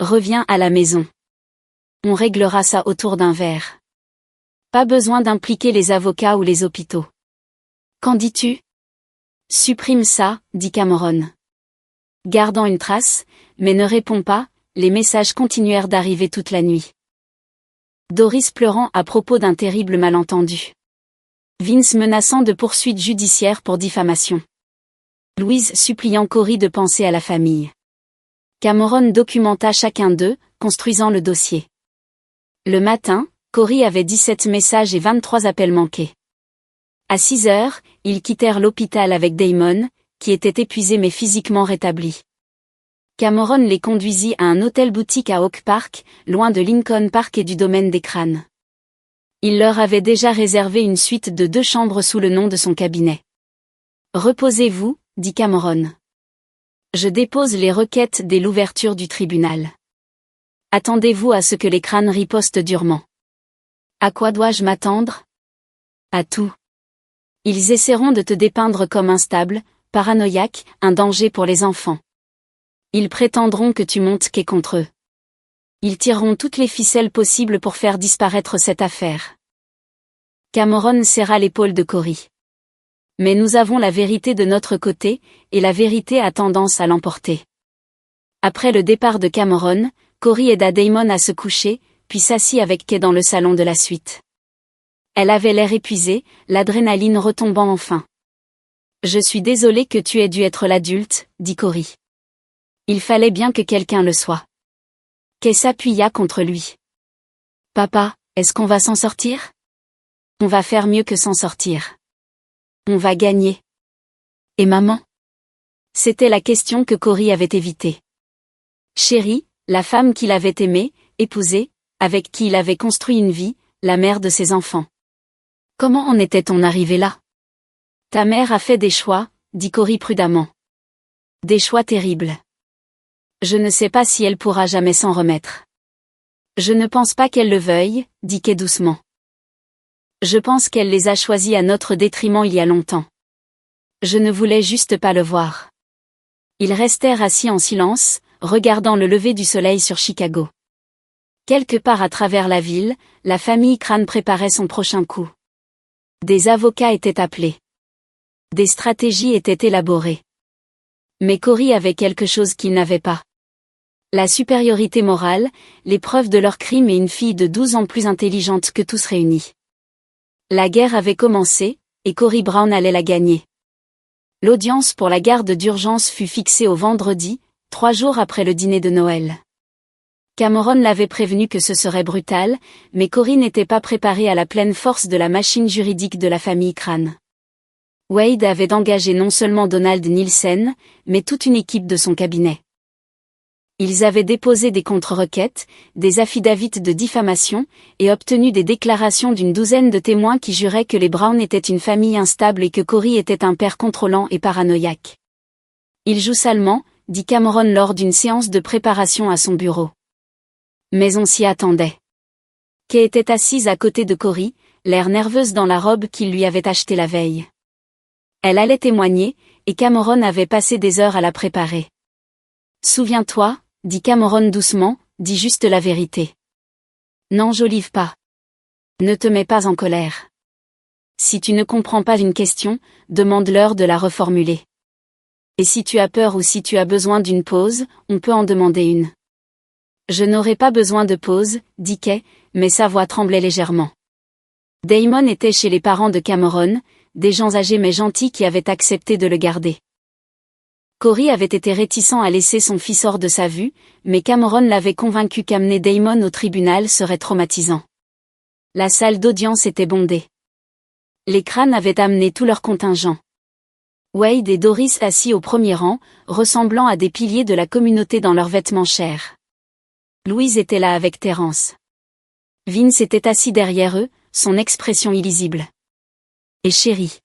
Reviens à la maison. On réglera ça autour d'un verre. Pas besoin d'impliquer les avocats ou les hôpitaux. Qu'en dis-tu ? Supprime ça, dit Cameron. Gardant une trace, mais ne répond pas, les messages continuèrent d'arriver toute la nuit. Doris pleurant à propos d'un terrible malentendu. Vince menaçant de poursuites judiciaires pour diffamation. Louise suppliant Cory de penser à la famille. Cameron documenta chacun d'eux, construisant le dossier. Le matin, Cory avait 17 messages et 23 appels manqués. À 6 heures, ils quittèrent l'hôpital avec Damon, qui était épuisé mais physiquement rétabli. Cameron les conduisit à un hôtel-boutique à Oak Park, loin de Lincoln Park et du domaine des crânes. Il leur avait déjà réservé une suite de 2 chambres sous le nom de son cabinet. « Reposez-vous, dit Cameron. Je dépose les requêtes dès l'ouverture du tribunal. Attendez-vous à ce que les crânes ripostent durement. À quoi dois-je m'attendre? À tout. Ils essaieront de te dépeindre comme instable, paranoïaque, un danger pour les enfants. Ils prétendront que tu montes quai contre eux. Ils tireront toutes les ficelles possibles pour faire disparaître cette affaire. » Cameron serra l'épaule de Cory. « Mais nous avons la vérité de notre côté, et la vérité a tendance à l'emporter. » Après le départ de Cameron, Cory aida Damon à se coucher, puis s'assit avec Kay dans le salon de la suite. Elle avait l'air épuisée, l'adrénaline retombant enfin. « Je suis désolée que tu aies dû être l'adulte, dit Cory. Il fallait bien que quelqu'un le soit. » Kay s'appuya contre lui. « Papa, est-ce qu'on va s'en sortir? » « On va faire mieux que s'en sortir. On va gagner. » « Et maman ?» C'était la question que Cory avait évitée. Chérie, la femme qu'il avait aimée, épousée, avec qui il avait construit une vie, la mère de ses enfants. Comment en était-on arrivé là? Ta mère a fait des choix, dit Cory prudemment. Des choix terribles. Je ne sais pas si elle pourra jamais s'en remettre. Je ne pense pas qu'elle le veuille, dit Kay doucement. Je pense qu'elle les a choisis à notre détriment il y a longtemps. Je ne voulais juste pas le voir. Ils restèrent assis en silence, regardant le lever du soleil sur Chicago. Quelque part à travers la ville, la famille Crane préparait son prochain coup. Des avocats étaient appelés. Des stratégies étaient élaborées. Mais Cory avait quelque chose qu'il n'avait pas. La supériorité morale, les preuves de leur crime et une fille de 12 ans plus intelligente que tous réunis. La guerre avait commencé, et Cory Brown allait la gagner. L'audience pour la garde d'urgence fut fixée au vendredi, 3 jours après le dîner de Noël. Cameron l'avait prévenu que ce serait brutal, mais Cory n'était pas préparé à la pleine force de la machine juridique de la famille Crane. Wade avait engagé non seulement Donald Nielsen, mais toute une équipe de son cabinet. Ils avaient déposé des contre-requêtes, des affidavits de diffamation, et obtenu des déclarations d'une douzaine de témoins qui juraient que les Brown étaient une famille instable et que Cory était un père contrôlant et paranoïaque. Il joue salement, dit Cameron lors d'une séance de préparation à son bureau. Mais on s'y attendait. Kay était assise à côté de Cory, l'air nerveuse dans la robe qu'il lui avait achetée la veille. Elle allait témoigner, et Cameron avait passé des heures à la préparer. Souviens-toi, dit Cameron doucement, dis juste la vérité. N'enjolive pas. Ne te mets pas en colère. Si tu ne comprends pas une question, demande-leur de la reformuler. Et si tu as peur ou si tu as besoin d'une pause, on peut en demander une. Je n'aurai pas besoin de pause, dit Kay, mais sa voix tremblait légèrement. Damon était chez les parents de Cameron, des gens âgés mais gentils qui avaient accepté de le garder. Cory avait été réticent à laisser son fils hors de sa vue, mais Cameron l'avait convaincu qu'amener Damon au tribunal serait traumatisant. La salle d'audience était bondée. Les Crane avaient amené tout leur contingent. Wade et Doris assis au premier rang, ressemblant à des piliers de la communauté dans leurs vêtements chers. Louise était là avec Terence. Vince était assis derrière eux, son expression illisible. Et Chérie.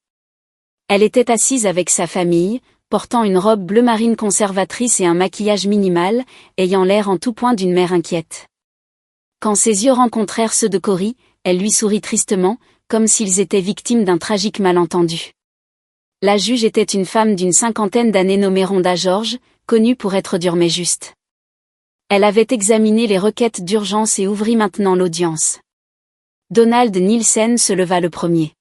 Elle était assise avec sa famille, portant une robe bleu marine conservatrice et un maquillage minimal, ayant l'air en tout point d'une mère inquiète. Quand ses yeux rencontrèrent ceux de Cory, elle lui sourit tristement, comme s'ils étaient victimes d'un tragique malentendu. La juge était une femme d'une 50aine d'années nommée Rhonda George, connue pour être dure mais juste. Elle avait examiné les requêtes d'urgence et ouvrit maintenant l'audience. Donald Nielsen se leva le premier.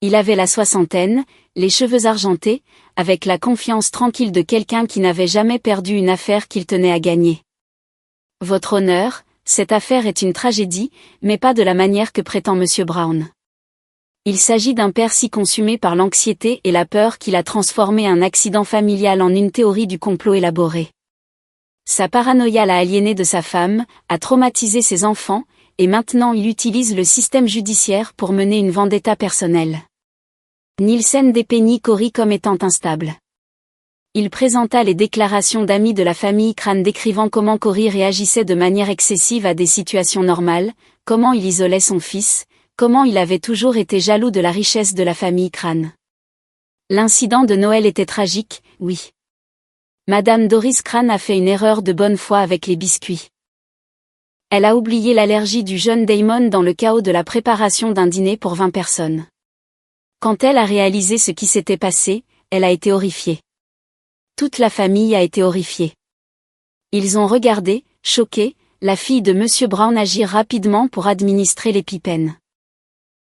Il avait la soixantaine, les cheveux argentés, avec la confiance tranquille de quelqu'un qui n'avait jamais perdu une affaire qu'il tenait à gagner. Votre honneur, cette affaire est une tragédie, mais pas de la manière que prétend M. Brown. Il s'agit d'un père si consumé par l'anxiété et la peur qu'il a transformé un accident familial en une théorie du complot élaborée. Sa paranoïa l'a aliéné de sa femme, a traumatisé ses enfants, et maintenant il utilise le système judiciaire pour mener une vendetta personnelle. Nielsen dépeignit Corey comme étant instable. Il présenta les déclarations d'amis de la famille Crane décrivant comment Corey réagissait de manière excessive à des situations normales, comment il isolait son fils, comment il avait toujours été jaloux de la richesse de la famille Crane. L'incident de Noël était tragique, oui. Madame Doris Crane a fait une erreur de bonne foi avec les biscuits. Elle a oublié l'allergie du jeune Damon dans le chaos de la préparation d'un dîner pour 20 personnes. Quand elle a réalisé ce qui s'était passé, elle a été horrifiée. Toute la famille a été horrifiée. Ils ont regardé, choqués, la fille de M. Brown agir rapidement pour administrer l'épipène.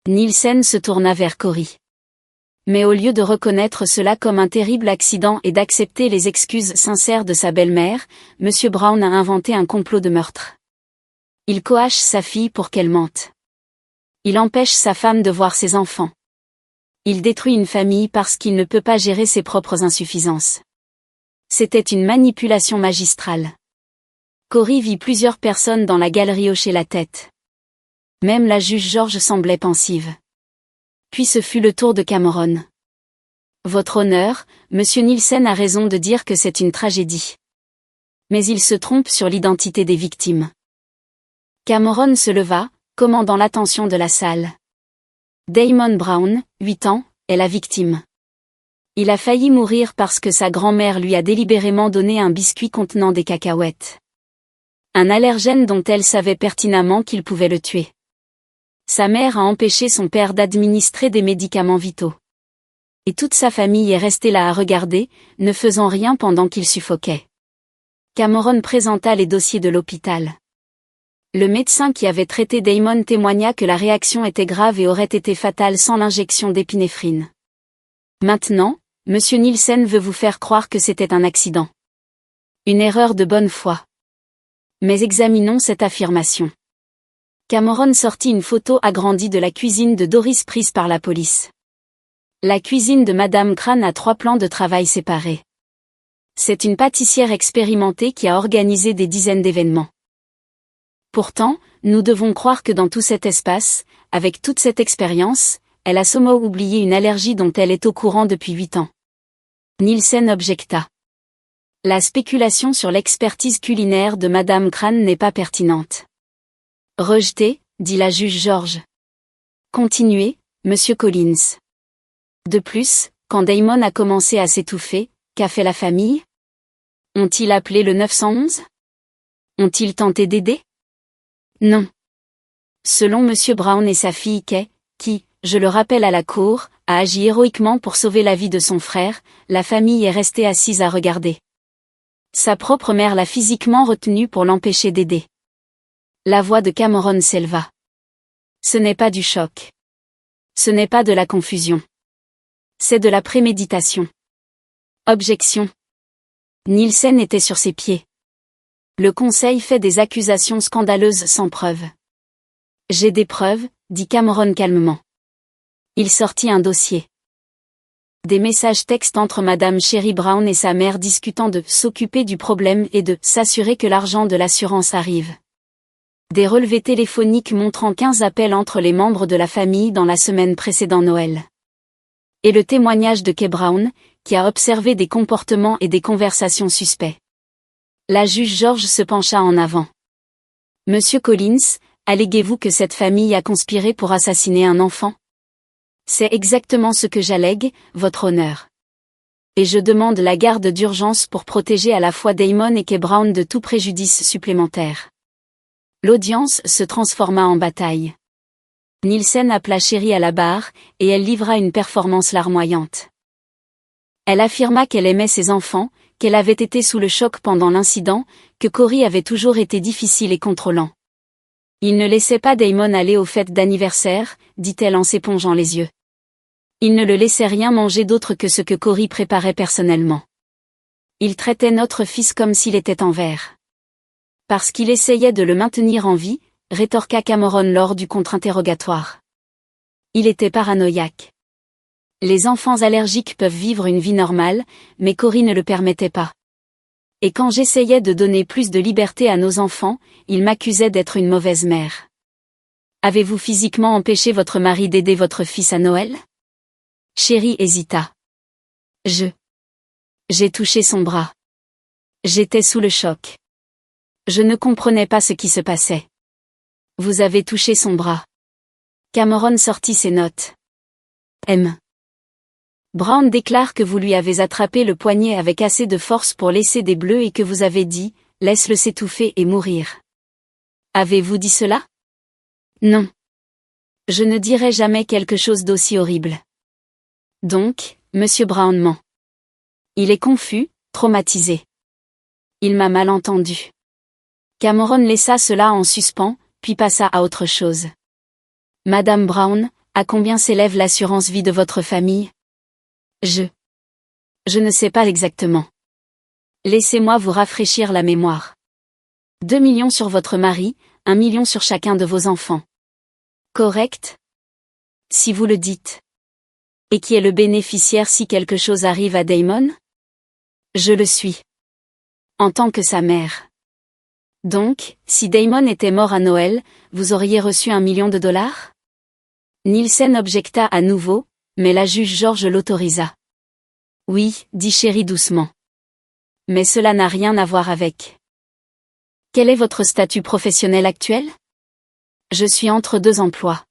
Nielsen se tourna vers Corey. Mais au lieu de reconnaître cela comme un terrible accident et d'accepter les excuses sincères de sa belle-mère, M. Brown a inventé un complot de meurtre. Il coache sa fille pour qu'elle mente. Il empêche sa femme de voir ses enfants. Il détruit une famille parce qu'il ne peut pas gérer ses propres insuffisances. C'était une manipulation magistrale. Corey vit plusieurs personnes dans la galerie hocher la tête. Même la juge George semblait pensive. Puis ce fut le tour de Cameron. Votre honneur, Monsieur Nielsen a raison de dire que c'est une tragédie. Mais il se trompe sur l'identité des victimes. Cameron se leva, commandant l'attention de la salle. Damon Brown, 8 ans, est la victime. Il a failli mourir parce que sa grand-mère lui a délibérément donné un biscuit contenant des cacahuètes. Un allergène dont elle savait pertinemment qu'il pouvait le tuer. Sa mère a empêché son père d'administrer des médicaments vitaux. Et toute sa famille est restée là à regarder, ne faisant rien pendant qu'il suffoquait. Cameron présenta les dossiers de l'hôpital. Le médecin qui avait traité Damon témoigna que la réaction était grave et aurait été fatale sans l'injection d'épinéphrine. Maintenant, M. Nielsen veut vous faire croire que c'était un accident. Une erreur de bonne foi. Mais examinons cette affirmation. Cameron sortit une photo agrandie de la cuisine de Doris prise par la police. La cuisine de Madame Crane a 3 plans de travail séparés. C'est une pâtissière expérimentée qui a organisé des dizaines d'événements. Pourtant, nous devons croire que dans tout cet espace, avec toute cette expérience, elle a somehow oublié une allergie dont elle est au courant depuis 8 ans. Nielsen objecta. La spéculation sur l'expertise culinaire de Madame Crane n'est pas pertinente. Rejeté, dit la juge George. Continuez, Monsieur Collins. De plus, quand Damon a commencé à s'étouffer, qu'a fait la famille? Ont-ils appelé le 911? Ont-ils tenté d'aider? Non. Selon M. Brown et sa fille Kay, qui, je le rappelle à la cour, a agi héroïquement pour sauver la vie de son frère, la famille est restée assise à regarder. Sa propre mère l'a physiquement retenu pour l'empêcher d'aider. La voix de Cameron s'éleva. Ce n'est pas du choc. Ce n'est pas de la confusion. C'est de la préméditation. Objection. Nielsen était sur ses pieds. Le conseil fait des accusations scandaleuses sans preuve. J'ai des preuves, dit Cameron calmement. Il sortit un dossier. Des messages textes entre Madame Sherry Brown et sa mère discutant de s'occuper du problème et de s'assurer que l'argent de l'assurance arrive. Des relevés téléphoniques montrant 15 appels entre les membres de la famille dans la semaine précédant Noël. Et le témoignage de Kay Brown, qui a observé des comportements et des conversations suspects. La juge George se pencha en avant. Monsieur Collins, alléguez-vous que cette famille a conspiré pour assassiner un enfant? C'est exactement ce que j'allègue, votre honneur. Et je demande la garde d'urgence pour protéger à la fois Damon et Kay Brown de tout préjudice supplémentaire. L'audience se transforma en bataille. Nielsen appela Sherry à la barre, et elle livra une performance larmoyante. Elle affirma qu'elle aimait ses enfants, qu'elle avait été sous le choc pendant l'incident, que Corey avait toujours été difficile et contrôlant. Il ne laissait pas Damon aller aux fêtes d'anniversaire, dit-elle en s'épongeant les yeux. Il ne le laissait rien manger d'autre que ce que Cory préparait personnellement. Il traitait notre fils comme s'il était en verre. Parce qu'il essayait de le maintenir en vie, rétorqua Cameron lors du contre-interrogatoire. Il était paranoïaque. Les enfants allergiques peuvent vivre une vie normale, mais Cory ne le permettait pas. Et quand j'essayais de donner plus de liberté à nos enfants, il m'accusait d'être une mauvaise mère. Avez-vous physiquement empêché votre mari d'aider votre fils à Noël? Sherry hésita. J'ai touché son bras. J'étais sous le choc. Je ne comprenais pas ce qui se passait. Vous avez touché son bras. Cameron sortit ses notes. M. Brown déclare que vous lui avez attrapé le poignet avec assez de force pour laisser des bleus et que vous avez dit, laisse-le s'étouffer et mourir. Avez-vous dit cela? Non. Je ne dirai jamais quelque chose d'aussi horrible. Donc, Monsieur Brown ment. Il est confus, traumatisé. Il m'a mal entendu. Cameron laissa cela en suspens, puis passa à autre chose. Madame Brown, à combien s'élève l'assurance vie de votre famille? Je ne sais pas exactement. Laissez-moi vous rafraîchir la mémoire. 2 millions sur votre mari, 1 million sur chacun de vos enfants. Correct? Si vous le dites. Et qui est le bénéficiaire si quelque chose arrive à Damon? Je le suis. En tant que sa mère. Donc, si Damon était mort à Noël, vous auriez reçu $1 million? Nielsen objecta à nouveau, mais la juge George l'autorisa. Oui, dit Sherry doucement. Mais cela n'a rien à voir avec. Quel est votre statut professionnel actuel? Je suis entre 2 emplois.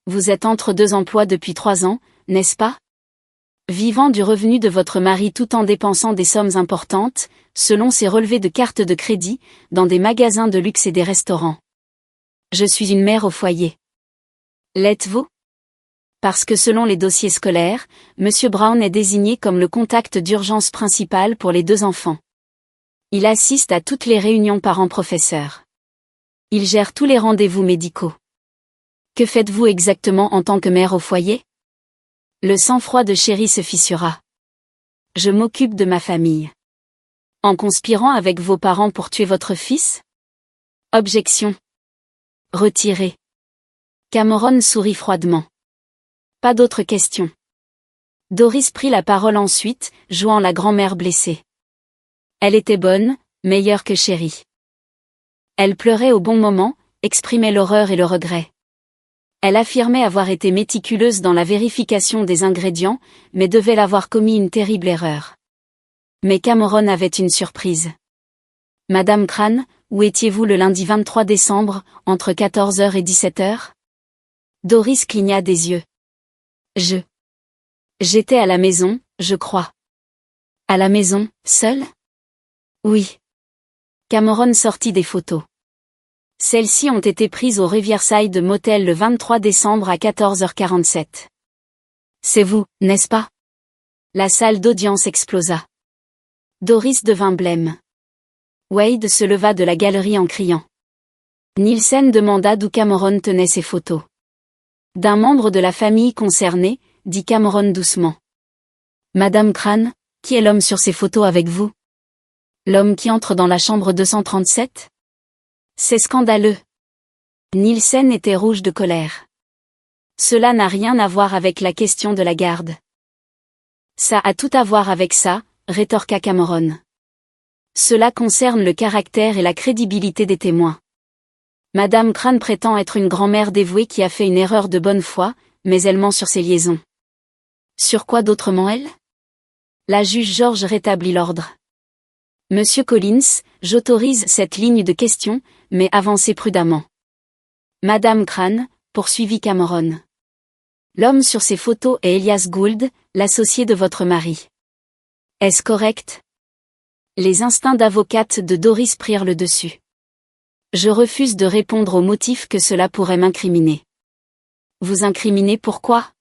Vous êtes entre 2 emplois depuis 3 ans, n'est-ce pas? Vivant du revenu de votre mari tout en dépensant des sommes importantes, selon ses relevés de carte de crédit, dans des magasins de luxe et des restaurants. Je suis une mère au foyer. L'êtes-vous? Parce que selon les dossiers scolaires, Monsieur Brown est désigné comme le contact d'urgence principal pour les 2 enfants. Il assiste à toutes les réunions parents-professeurs. Il gère tous les rendez-vous médicaux. Que faites-vous exactement en tant que mère au foyer? Le sang-froid de Sherry se fissura. Je m'occupe de ma famille. En conspirant avec vos parents pour tuer votre fils? Objection. Retiré. Cameron sourit froidement. Pas d'autres questions. Doris prit la parole ensuite, jouant la grand-mère blessée. Elle était bonne, meilleure que Sherry. Elle pleurait au bon moment, exprimait l'horreur et le regret. Elle affirmait avoir été méticuleuse dans la vérification des ingrédients, mais devait avoir commis une terrible erreur. Mais Cameron avait une surprise. Madame Crane, où étiez-vous le lundi 23 décembre, entre 14h et 17h? Doris cligna des yeux. J'étais à la maison, je crois. À la maison, seule? Oui. Cameron sortit des photos. Celles-ci ont été prises au Riverside Motel le 23 décembre à 14h47. C'est vous, n'est-ce pas? La salle d'audience explosa. Doris devint blême. Wade se leva de la galerie en criant. Nielsen demanda d'où Cameron tenait ses photos. D'un membre de la famille concernée, dit Cameron doucement. Madame Crane, qui est l'homme sur ces photos avec vous? L'homme qui entre dans la chambre 237? C'est scandaleux. Nielsen était rouge de colère. Cela n'a rien à voir avec la question de la garde. Ça a tout à voir avec ça, rétorqua Cameron. Cela concerne le caractère et la crédibilité des témoins. Madame Crane prétend être une grand-mère dévouée qui a fait une erreur de bonne foi, mais elle ment sur ses liaisons. Sur quoi d'autre ment elle? La juge George rétablit l'ordre. Monsieur Collins, j'autorise cette ligne de questions, mais avancez prudemment. Madame Crane, poursuivit Cameron. L'homme sur ces photos est Elias Gould, l'associé de votre mari. Est-ce correct? Les instincts d'avocate de Doris prirent le dessus. Je refuse de répondre au motif que cela pourrait m'incriminer. Vous incriminer pourquoi?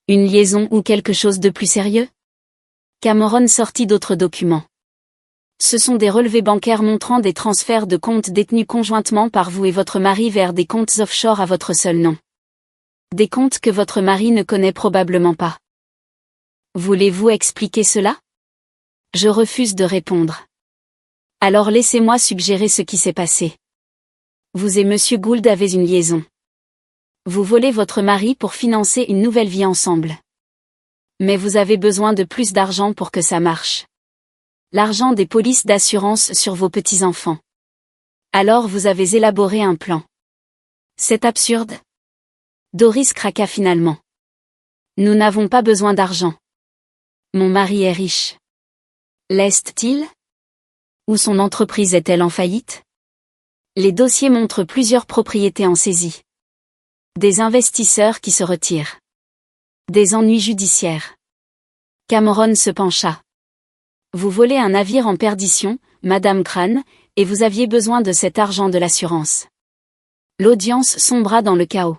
Une liaison ou quelque chose de plus sérieux? Cameron sortit d'autres documents. Ce sont des relevés bancaires montrant des transferts de comptes détenus conjointement par vous et votre mari vers des comptes offshore à votre seul nom. Des comptes que votre mari ne connaît probablement pas. Voulez-vous expliquer cela? Je refuse de répondre. Alors laissez-moi suggérer ce qui s'est passé. Vous et Monsieur Gould avez une liaison. Vous volez votre mari pour financer une nouvelle vie ensemble. Mais vous avez besoin de plus d'argent pour que ça marche. L'argent des polices d'assurance sur vos petits-enfants. Alors vous avez élaboré un plan. C'est absurde. Doris craqua finalement. Nous n'avons pas besoin d'argent. Mon mari est riche. L'est-il? Ou son entreprise est-elle en faillite? Les dossiers montrent plusieurs propriétés en saisie. Des investisseurs qui se retirent. Des ennuis judiciaires. Cameron se pencha. Vous volez un navire en perdition, Madame Crane, et vous aviez besoin de cet argent de l'assurance. L'audience sombra dans le chaos.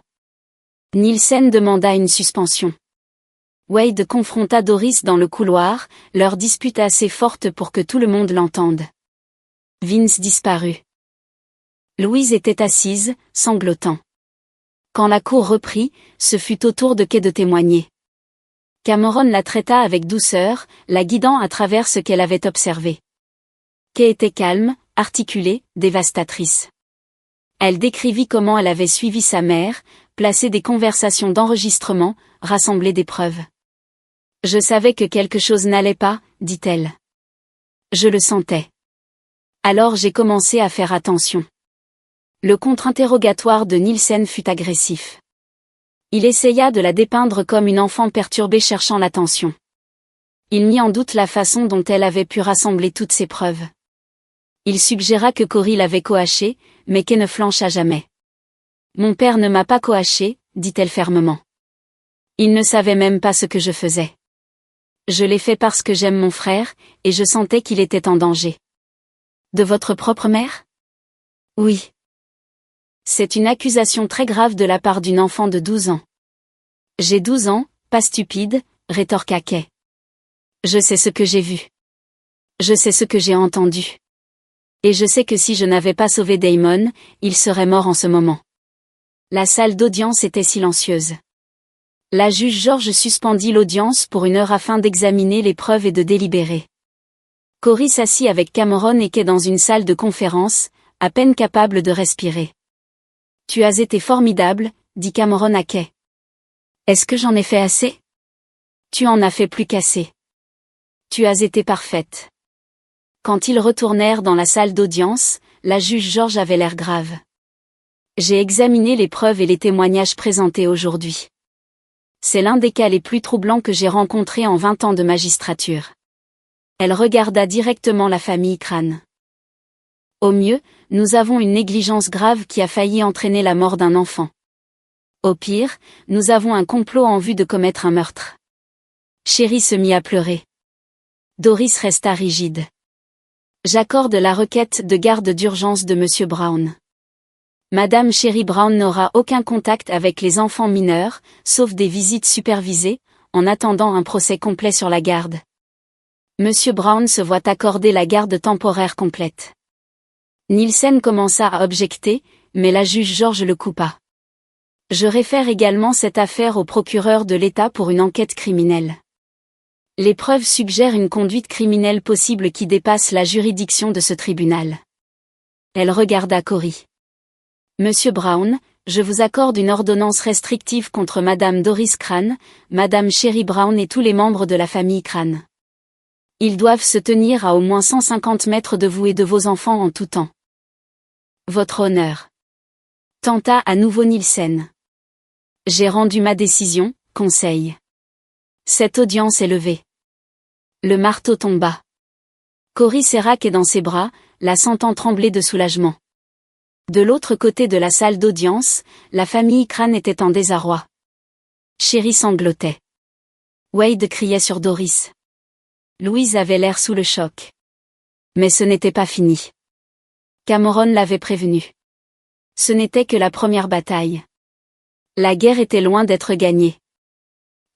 Nielsen demanda une suspension. Wade confronta Doris dans le couloir, leur dispute assez forte pour que tout le monde l'entende. Vince disparut. Louise était assise, sanglotant. Quand la cour reprit, ce fut au tour de Kay de témoigner. Cameron la traita avec douceur, la guidant à travers ce qu'elle avait observé. Kay était calme, articulée, dévastatrice. Elle décrivit comment elle avait suivi sa mère, placé des conversations d'enregistrement, rassemblé des preuves. Je savais que quelque chose n'allait pas, dit-elle. Je le sentais. Alors j'ai commencé à faire attention. Le contre-interrogatoire de Nielsen fut agressif. Il essaya de la dépeindre comme une enfant perturbée cherchant l'attention. Il mit en doute la façon dont elle avait pu rassembler toutes ces preuves. Il suggéra que Cory l'avait coachée, mais qu'elle ne flancha jamais. Mon père ne m'a pas coachée, dit-elle fermement. Il ne savait même pas ce que je faisais. Je l'ai fait parce que j'aime mon frère, et je sentais qu'il était en danger. De votre propre mère? Oui. C'est une accusation très grave de la part d'une enfant de 12 ans. J'ai 12 ans, pas stupide, rétorqua Kay. Je sais ce que j'ai vu. Je sais ce que j'ai entendu. Et je sais que si je n'avais pas sauvé Damon, il serait mort en ce moment. La salle d'audience était silencieuse. La juge George suspendit l'audience pour 1 heure afin d'examiner les preuves et de délibérer. Cory s'assit avec Cameron et Kay dans une salle de conférence, à peine capable de respirer. Tu as été formidable, dit Cameron à Kay. Est-ce que j'en ai fait assez? Tu en as fait plus qu'assez. Tu as été parfaite. Quand ils retournèrent dans la salle d'audience, la juge George avait l'air grave. J'ai examiné les preuves et les témoignages présentés aujourd'hui. C'est l'un des cas les plus troublants que j'ai rencontrés en 20 ans de magistrature. Elle regarda directement la famille Crane. Au mieux, nous avons une négligence grave qui a failli entraîner la mort d'un enfant. Au pire, nous avons un complot en vue de commettre un meurtre. Chérie se mit à pleurer. Doris resta rigide. J'accorde la requête de garde d'urgence de Monsieur Brown. Madame Sherry Brown n'aura aucun contact avec les enfants mineurs, sauf des visites supervisées, en attendant un procès complet sur la garde. Monsieur Brown se voit accorder la garde temporaire complète. Nielsen commença à objecter, mais la juge George le coupa. Je réfère également cette affaire au procureur de l'État pour une enquête criminelle. Les preuves suggèrent une conduite criminelle possible qui dépasse la juridiction de ce tribunal. Elle regarda Cory. Monsieur Brown, je vous accorde une ordonnance restrictive contre Madame Doris Crane, Madame Sherry Brown et tous les membres de la famille Crane. Ils doivent se tenir à au moins 150 mètres de vous et de vos enfants en tout temps. Votre honneur. Tenta à nouveau Nielsen. J'ai rendu ma décision, conseil. Cette audience est levée. Le marteau tomba. Cory serra Kay dans ses bras, la sentant trembler de soulagement. De l'autre côté de la salle d'audience, la famille Crane était en désarroi. Chérie sanglotait. Wade criait sur Doris. Louise avait l'air sous le choc. Mais ce n'était pas fini. Cameron l'avait prévenu. Ce n'était que la première bataille. La guerre était loin d'être gagnée.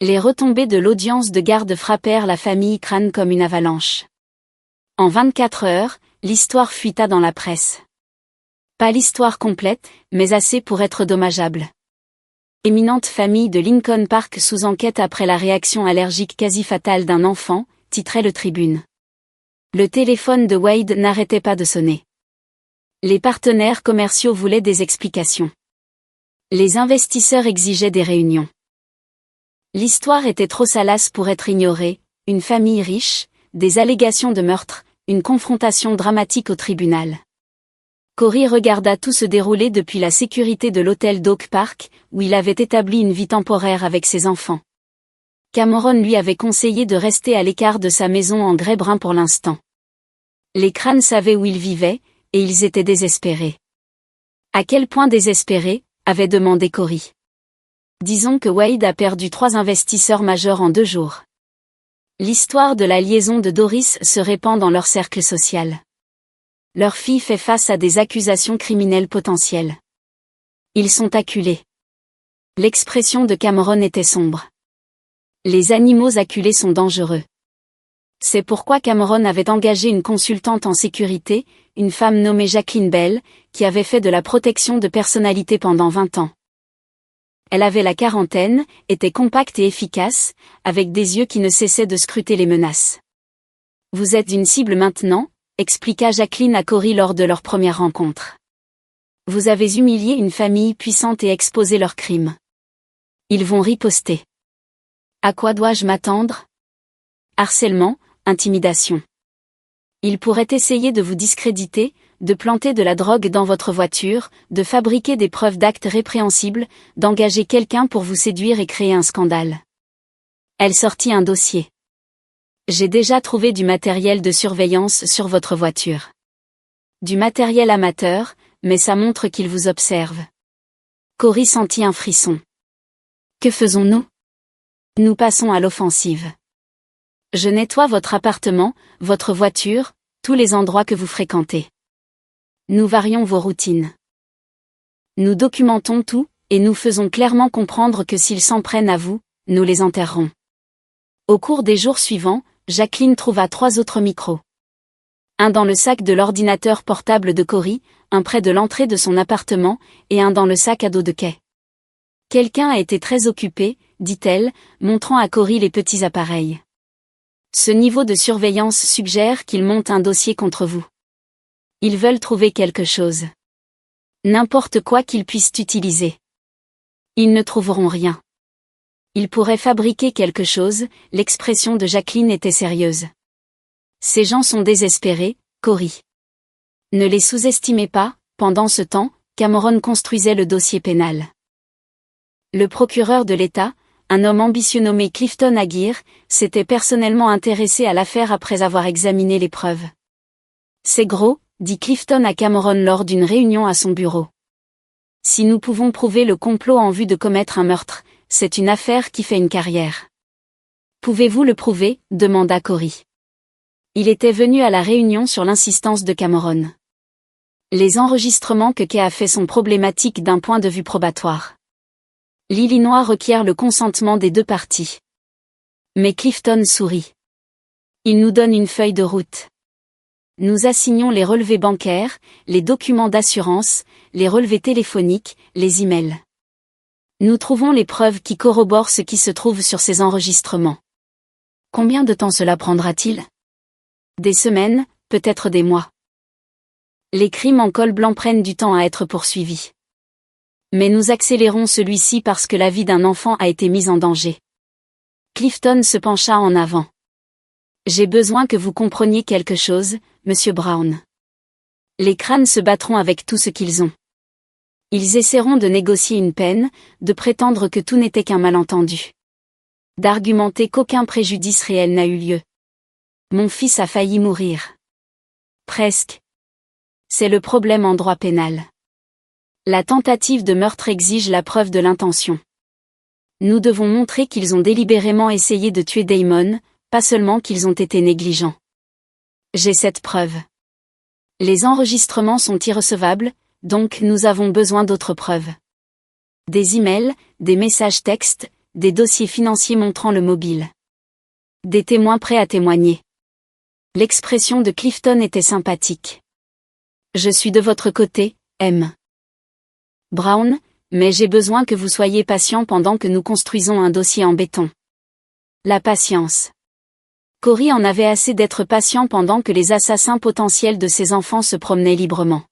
Les retombées de l'audience de garde frappèrent la famille Crane comme une avalanche. En 24 heures, l'histoire fuita dans la presse. Pas l'histoire complète, mais assez pour être dommageable. Éminente famille de Lincoln Park sous enquête après la réaction allergique quasi fatale d'un enfant, titrait le Tribune. Le téléphone de Wade n'arrêtait pas de sonner. Les partenaires commerciaux voulaient des explications. Les investisseurs exigeaient des réunions. L'histoire était trop salace pour être ignorée, une famille riche, des allégations de meurtre, une confrontation dramatique au tribunal. Corey regarda tout se dérouler depuis la sécurité de l'hôtel d'Oak Park, où il avait établi une vie temporaire avec ses enfants. Cameron lui avait conseillé de rester à l'écart de sa maison en grès brun pour l'instant. Les crânes savaient où ils vivaient, et ils étaient désespérés. À quel point désespérés, avait demandé Corey. Disons que Wade a perdu 3 investisseurs majeurs en 2 jours. L'histoire de la liaison de Doris se répand dans leur cercle social. Leur fille fait face à des accusations criminelles potentielles. Ils sont acculés. L'expression de Cameron était sombre. Les animaux acculés sont dangereux. C'est pourquoi Cameron avait engagé une consultante en sécurité, une femme nommée Jacqueline Bell, qui avait fait de la protection de personnalité pendant 20 ans. Elle avait la quarantaine, était compacte et efficace, avec des yeux qui ne cessaient de scruter les menaces. « Vous êtes une cible maintenant », expliqua Jacqueline à Corey lors de leur première rencontre. « Vous avez humilié une famille puissante et exposé leurs crimes. Ils vont riposter. À quoi dois-je m'attendre ? Harcèlement, intimidation. Ils pourraient essayer de vous discréditer, de planter de la drogue dans votre voiture, de fabriquer des preuves d'actes répréhensibles, d'engager quelqu'un pour vous séduire et créer un scandale. » Elle sortit un dossier. « J'ai déjà trouvé du matériel de surveillance sur votre voiture. Du matériel amateur, mais ça montre qu'ils vous observent. » Corey sentit un frisson. « Que faisons-nous ? Nous passons à l'offensive. Je nettoie votre appartement, votre voiture, tous les endroits que vous fréquentez. Nous varions vos routines. Nous documentons tout, et nous faisons clairement comprendre que s'ils s'en prennent à vous, nous les enterrerons. » Au cours des jours suivants, Jacqueline trouva 3 autres micros. Un dans le sac de l'ordinateur portable de Corey, un près de l'entrée de son appartement, et un dans le sac à dos de Kay. « Quelqu'un a été très occupé, » dit-elle, montrant à Corey les petits appareils. « Ce niveau de surveillance suggère qu'ils montent un dossier contre vous. Ils veulent trouver quelque chose. N'importe quoi qu'ils puissent utiliser. Ils ne trouveront rien. Ils pourraient fabriquer quelque chose », l'expression de Jacqueline était sérieuse. « Ces gens sont désespérés, Corey. Ne les sous-estimez pas. » Pendant ce temps, Cameron construisait le dossier pénal. Le procureur de l'État, un homme ambitieux nommé Clifton Aguirre, s'était personnellement intéressé à l'affaire après avoir examiné les preuves. « C'est gros », dit Clifton à Cameron lors d'une réunion à son bureau. « Si nous pouvons prouver le complot en vue de commettre un meurtre, c'est une affaire qui fait une carrière. »« Pouvez-vous le prouver ?» demanda Corey. Il était venu à la réunion sur l'insistance de Cameron. Les enregistrements que Kay a fait sont problématiques d'un point de vue probatoire. L'Illinois requiert le consentement des 2 parties. Mais Clifton sourit. Il nous donne une feuille de route. Nous assignons les relevés bancaires, les documents d'assurance, les relevés téléphoniques, les emails. Nous trouvons les preuves qui corroborent ce qui se trouve sur ces enregistrements. Combien de temps cela prendra-t-il ? Des semaines, peut-être des mois. Les crimes en col blanc prennent du temps à être poursuivis. Mais nous accélérons celui-ci parce que la vie d'un enfant a été mise en danger. Clifton se pencha en avant. J'ai besoin que vous compreniez quelque chose, Monsieur Brown. Les crânes se battront avec tout ce qu'ils ont. Ils essaieront de négocier une peine, de prétendre que tout n'était qu'un malentendu. D'argumenter qu'aucun préjudice réel n'a eu lieu. Mon fils a failli mourir. Presque. C'est le problème en droit pénal. La tentative de meurtre exige la preuve de l'intention. Nous devons montrer qu'ils ont délibérément essayé de tuer Damon, pas seulement qu'ils ont été négligents. J'ai cette preuve. Les enregistrements sont irrecevables, donc nous avons besoin d'autres preuves. Des emails, des messages textes, des dossiers financiers montrant le mobile. Des témoins prêts à témoigner. L'expression de Clifton était sympathique. Je suis de votre côté, M. Brown, Mais j'ai besoin que vous soyez patient pendant que nous construisons un dossier en béton. La patience. Cory en avait assez d'être patient pendant que les assassins potentiels de ses enfants se promenaient librement.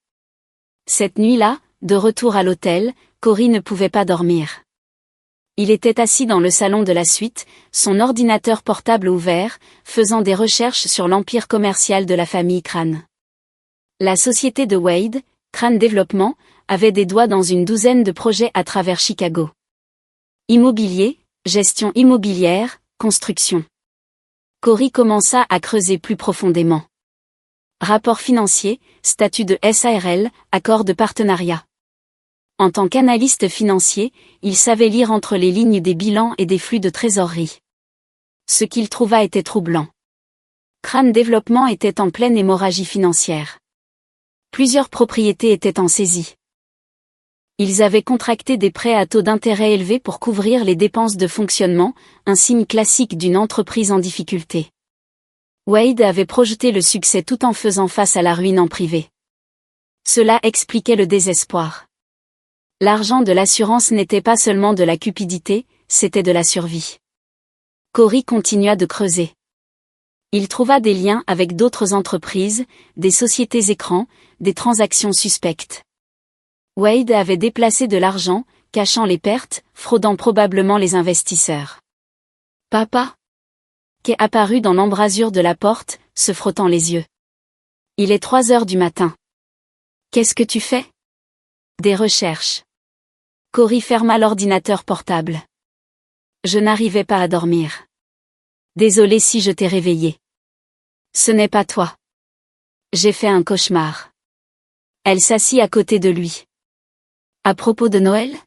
Cette nuit-là, de retour à l'hôtel, Cory ne pouvait pas dormir. Il était assis dans le salon de la suite, son ordinateur portable ouvert, faisant des recherches sur l'empire commercial de la famille Crane. La société de Wade, Crane Développement, avait des doigts dans une douzaine de projets à travers Chicago. Immobilier, gestion immobilière, construction. Cory commença à creuser plus profondément. Rapport financier, statut de SARL, accord de partenariat. En tant qu'analyste financier, il savait lire entre les lignes des bilans et des flux de trésorerie. Ce qu'il trouva était troublant. Crane Développement était en pleine hémorragie financière. Plusieurs propriétés étaient en saisie. Ils avaient contracté des prêts à taux d'intérêt élevés pour couvrir les dépenses de fonctionnement, un signe classique d'une entreprise en difficulté. Wade avait projeté le succès tout en faisant face à la ruine en privé. Cela expliquait le désespoir. L'argent de l'assurance n'était pas seulement de la cupidité, c'était de la survie. Cory continua de creuser. Il trouva des liens avec d'autres entreprises, des sociétés écrans, des transactions suspectes. Wade avait déplacé de l'argent, cachant les pertes, fraudant probablement les investisseurs. Papa? Kay apparut dans l'embrasure de la porte, se frottant les yeux. Il est 3 heures du matin. Qu'est-ce que tu fais? Des recherches. Cory ferma l'ordinateur portable. Je n'arrivais pas à dormir. Désolé si je t'ai réveillé. Ce n'est pas toi. J'ai fait un cauchemar. Elle s'assit à côté de lui. À propos de Noël?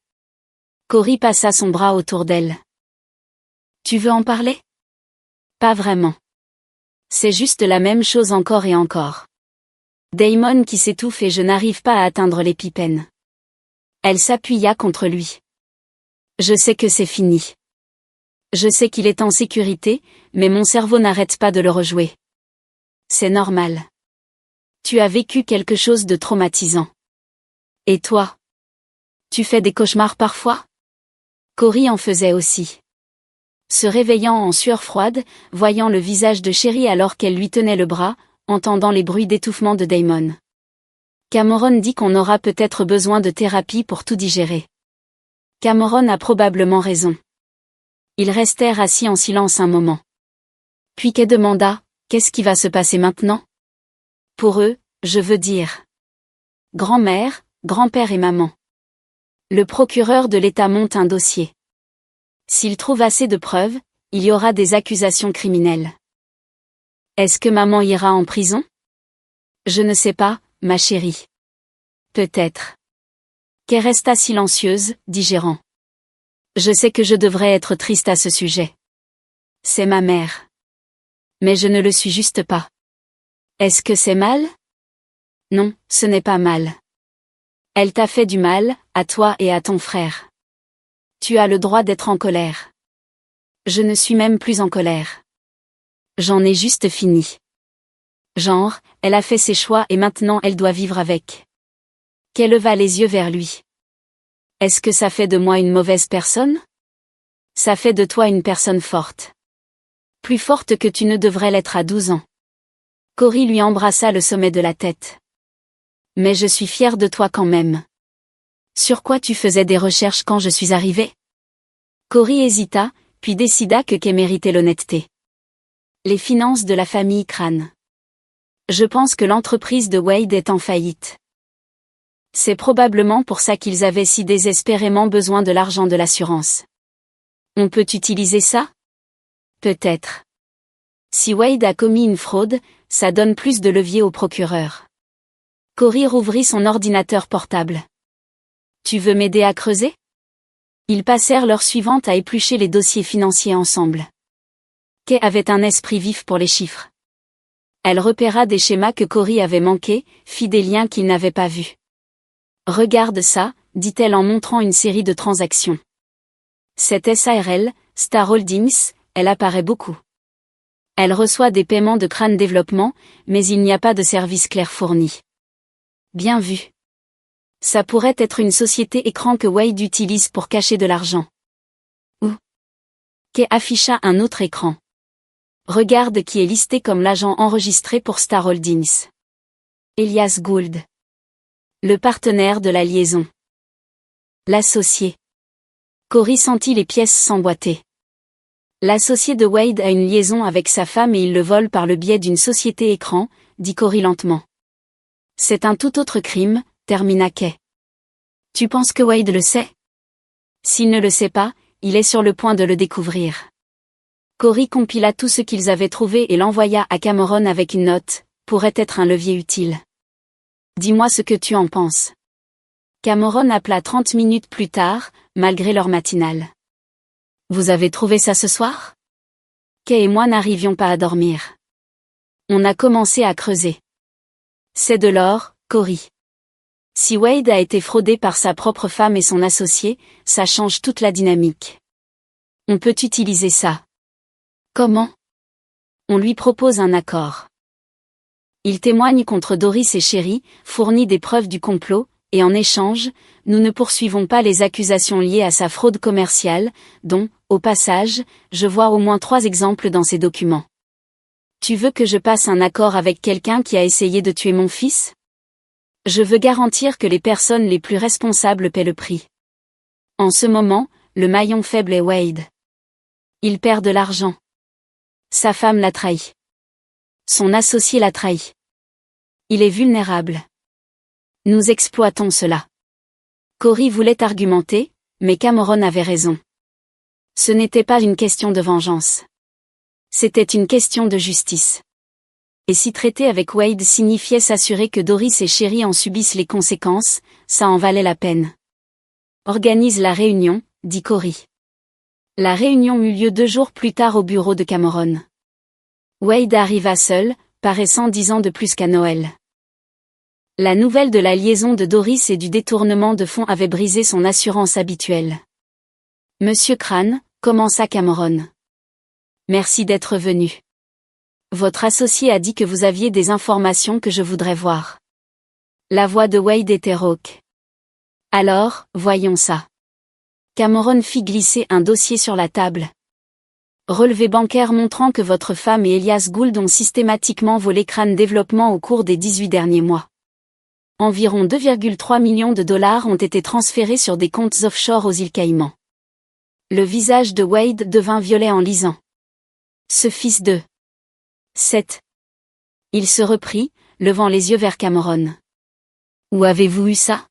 Cory passa son bras autour d'elle. Tu veux en parler? Pas vraiment. C'est juste la même chose encore et encore. Damon qui s'étouffe et je n'arrive pas à atteindre l'épipène. Elle s'appuya contre lui. Je sais que c'est fini. Je sais qu'il est en sécurité, mais mon cerveau n'arrête pas de le rejouer. C'est normal. Tu as vécu quelque chose de traumatisant. Et toi? Tu fais des cauchemars parfois? Cory en faisait aussi. Se réveillant en sueur froide, voyant le visage de Sherry alors qu'elle lui tenait le bras, entendant les bruits d'étouffement de Damon. Cameron dit qu'on aura peut-être besoin de thérapie pour tout digérer. Cameron a probablement raison. Ils restèrent assis en silence un moment. Puis Kay demanda, qu'est-ce qui va se passer maintenant? Pour eux, je veux dire. Grand-mère, grand-père et maman. Le procureur de l'État monte un dossier. S'il trouve assez de preuves, il y aura des accusations criminelles. Est-ce que maman ira en prison? Je ne sais pas, ma chérie. Peut-être. Kay resta silencieuse, digérant. Je sais que je devrais être triste à ce sujet. C'est ma mère. Mais je ne le suis juste pas. Est-ce que c'est mal? Non, ce n'est pas mal. Elle t'a fait du mal, à toi et à ton frère. Tu as le droit d'être en colère. Je ne suis même plus en colère. J'en ai juste fini. Genre, elle a fait ses choix et maintenant elle doit vivre avec. Kay leva les yeux vers lui. Est-ce que ça fait de moi une mauvaise personne? Ça fait de toi une personne forte. Plus forte que tu ne devrais l'être à 12 ans. Cory lui embrassa le sommet de la tête. Mais je suis fière de toi quand même. Sur quoi tu faisais des recherches quand je suis arrivée? Cory hésita, puis décida que Kay méritait l'honnêteté. Les finances de la famille Crane. Je pense que l'entreprise de Wade est en faillite. C'est probablement pour ça qu'ils avaient si désespérément besoin de l'argent de l'assurance. On peut utiliser ça? Peut-être. Si Wade a commis une fraude, ça donne plus de levier au procureur. Cory rouvrit son ordinateur portable. Tu veux m'aider à creuser? Ils passèrent l'heure suivante à éplucher les dossiers financiers ensemble. Kay avait un esprit vif pour les chiffres. Elle repéra des schémas que Cory avait manqués, fit des liens qu'il n'avait pas vus. Regarde ça, dit-elle en montrant une série de transactions. Cette SARL, Star Holdings, elle apparaît beaucoup. Elle reçoit des paiements de Crane Développement, mais il n'y a pas de service clair fourni. Bien vu. Ça pourrait être une société écran que Wade utilise pour cacher de l'argent. Ou Kay afficha un autre écran. Regarde qui est listé comme l'agent enregistré pour Star Holdings. Elias Gould. Le partenaire de la liaison. L'associé. Cory sentit les pièces s'emboîter. L'associé de Wade a une liaison avec sa femme et il le vole par le biais d'une société écran, dit Cory lentement. C'est un tout autre crime, termina Kay. Tu penses que Wade le sait? S'il ne le sait pas, il est sur le point de le découvrir. Cory compila tout ce qu'ils avaient trouvé et l'envoya à Cameron avec une note, pourrait être un levier utile. Dis-moi ce que tu en penses. Cameron appela 30 minutes plus tard, malgré l'heure matinale. Vous avez trouvé ça ce soir? Kay et moi n'arrivions pas à dormir. On a commencé à creuser. C'est de l'or, Cory. Si Wade a été fraudé par sa propre femme et son associé, ça change toute la dynamique. On peut utiliser ça. Comment? On lui propose un accord. Il témoigne contre Doris et Sherry, fournit des preuves du complot, et en échange, nous ne poursuivons pas les accusations liées à sa fraude commerciale, dont, au passage, je vois au moins 3 exemples dans ces documents. Tu veux que je passe un accord avec quelqu'un qui a essayé de tuer mon fils? Je veux garantir que les personnes les plus responsables paient le prix. En ce moment, le maillon faible est Wade. Il perd de l'argent. Sa femme l'a trahi. Son associé l'a trahi. Il est vulnérable. Nous exploitons cela. Cory voulait argumenter, mais Cameron avait raison. Ce n'était pas une question de vengeance. C'était une question de justice. Et si traiter avec Wade signifiait s'assurer que Doris et Sherry en subissent les conséquences, ça en valait la peine. Organise la réunion, dit Cory. La réunion eut lieu 2 jours plus tard au bureau de Cameron. Wade arriva seul, paraissant 10 ans de plus qu'à Noël. La nouvelle de la liaison de Doris et du détournement de fonds avait brisé son assurance habituelle. Monsieur Crane, commença Cameron. Merci d'être venu. Votre associé a dit que vous aviez des informations que je voudrais voir. La voix de Wade était rauque. Alors, voyons ça. Cameron fit glisser un dossier sur la table. Relevé bancaire montrant que votre femme et Elias Gould ont systématiquement volé Crane Développement au cours des 18 derniers mois. Environ 2,3 millions de dollars ont été transférés sur des comptes offshore aux îles Caïmans. Le visage de Wade devint violet en lisant. Ce fils de 7. Il se reprit, levant les yeux vers Cameron. Où avez-vous eu ça?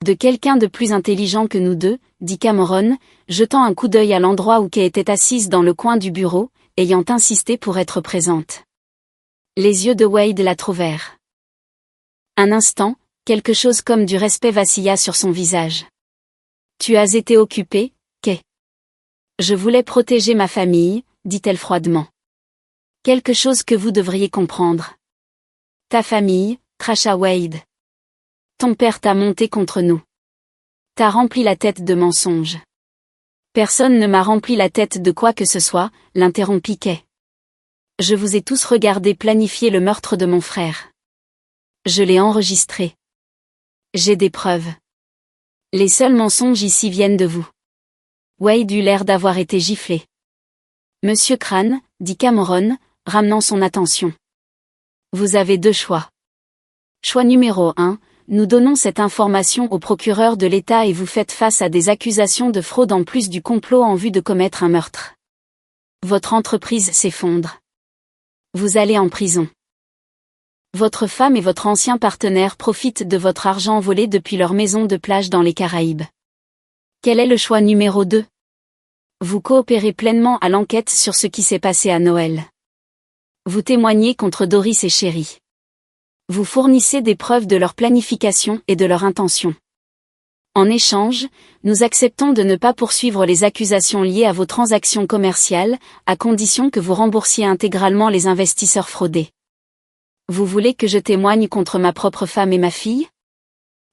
De quelqu'un de plus intelligent que nous deux, dit Cameron, jetant un coup d'œil à l'endroit où Kay était assise dans le coin du bureau, ayant insisté pour être présente. Les yeux de Wade la trouvèrent. Un instant, quelque chose comme du respect vacilla sur son visage. Tu as été occupé, Kay. Je voulais protéger ma famille, dit-elle froidement. Quelque chose que vous devriez comprendre. Ta famille, cracha Wade. Ton père t'a monté contre nous. T'as rempli la tête de mensonges. Personne ne m'a rempli la tête de quoi que ce soit, l'interrompit Kay. Je vous ai tous regardé planifier le meurtre de mon frère. Je l'ai enregistré. J'ai des preuves. Les seuls mensonges ici viennent de vous. Wade eut l'air d'avoir été giflé. Monsieur Crane, dit Cameron, ramenant son attention. Vous avez 2 choix. Choix numéro 1, nous donnons cette information au procureur de l'État et vous faites face à des accusations de fraude en plus du complot en vue de commettre un meurtre. Votre entreprise s'effondre. Vous allez en prison. Votre femme et votre ancien partenaire profitent de votre argent volé depuis leur maison de plage dans les Caraïbes. Quel est le choix numéro 2? Vous coopérez pleinement à l'enquête sur ce qui s'est passé à Noël. Vous témoignez contre Doris et Sherry. Vous fournissez des preuves de leur planification et de leur intention. En échange, nous acceptons de ne pas poursuivre les accusations liées à vos transactions commerciales, à condition que vous remboursiez intégralement les investisseurs fraudés. Vous voulez que je témoigne contre ma propre femme et ma fille?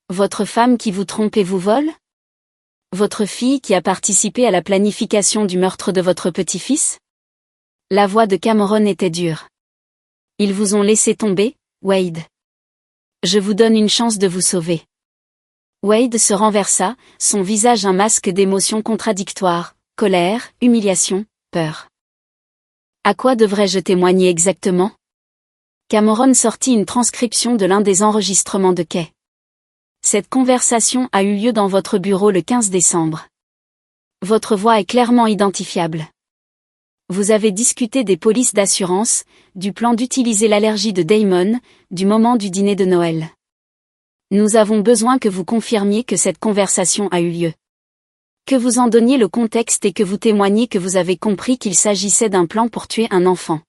Votre femme qui vous trompe et vous vole? Votre fille qui a participé à la planification du meurtre de votre petit-fils? La voix de Cameron était dure. Ils vous ont laissé tomber, Wade. Je vous donne une chance de vous sauver. Wade se renversa, son visage un masque d'émotions contradictoires, colère, humiliation, peur. À quoi devrais-je témoigner exactement? Cameron sortit une transcription de l'un des enregistrements de Kay. Cette conversation a eu lieu dans votre bureau le 15 décembre. Votre voix est clairement identifiable. Vous avez discuté des polices d'assurance, du plan d'utiliser l'allergie de Damon, du moment du dîner de Noël. Nous avons besoin que vous confirmiez que cette conversation a eu lieu. Que vous en donniez le contexte et que vous témoigniez que vous avez compris qu'il s'agissait d'un plan pour tuer un enfant.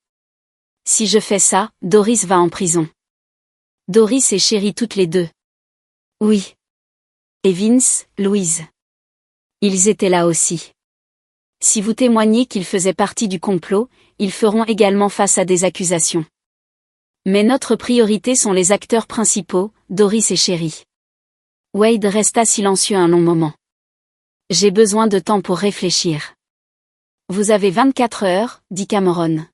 Si je fais ça, Doris va en prison. Doris et Sherry toutes les deux. Oui. Et Vince, Louise. Ils étaient là aussi. Si vous témoignez qu'ils faisaient partie du complot, ils feront également face à des accusations. Mais notre priorité sont les acteurs principaux, Doris et Sherry. Wade resta silencieux un long moment. J'ai besoin de temps pour réfléchir. Vous avez 24 heures, dit Cameron.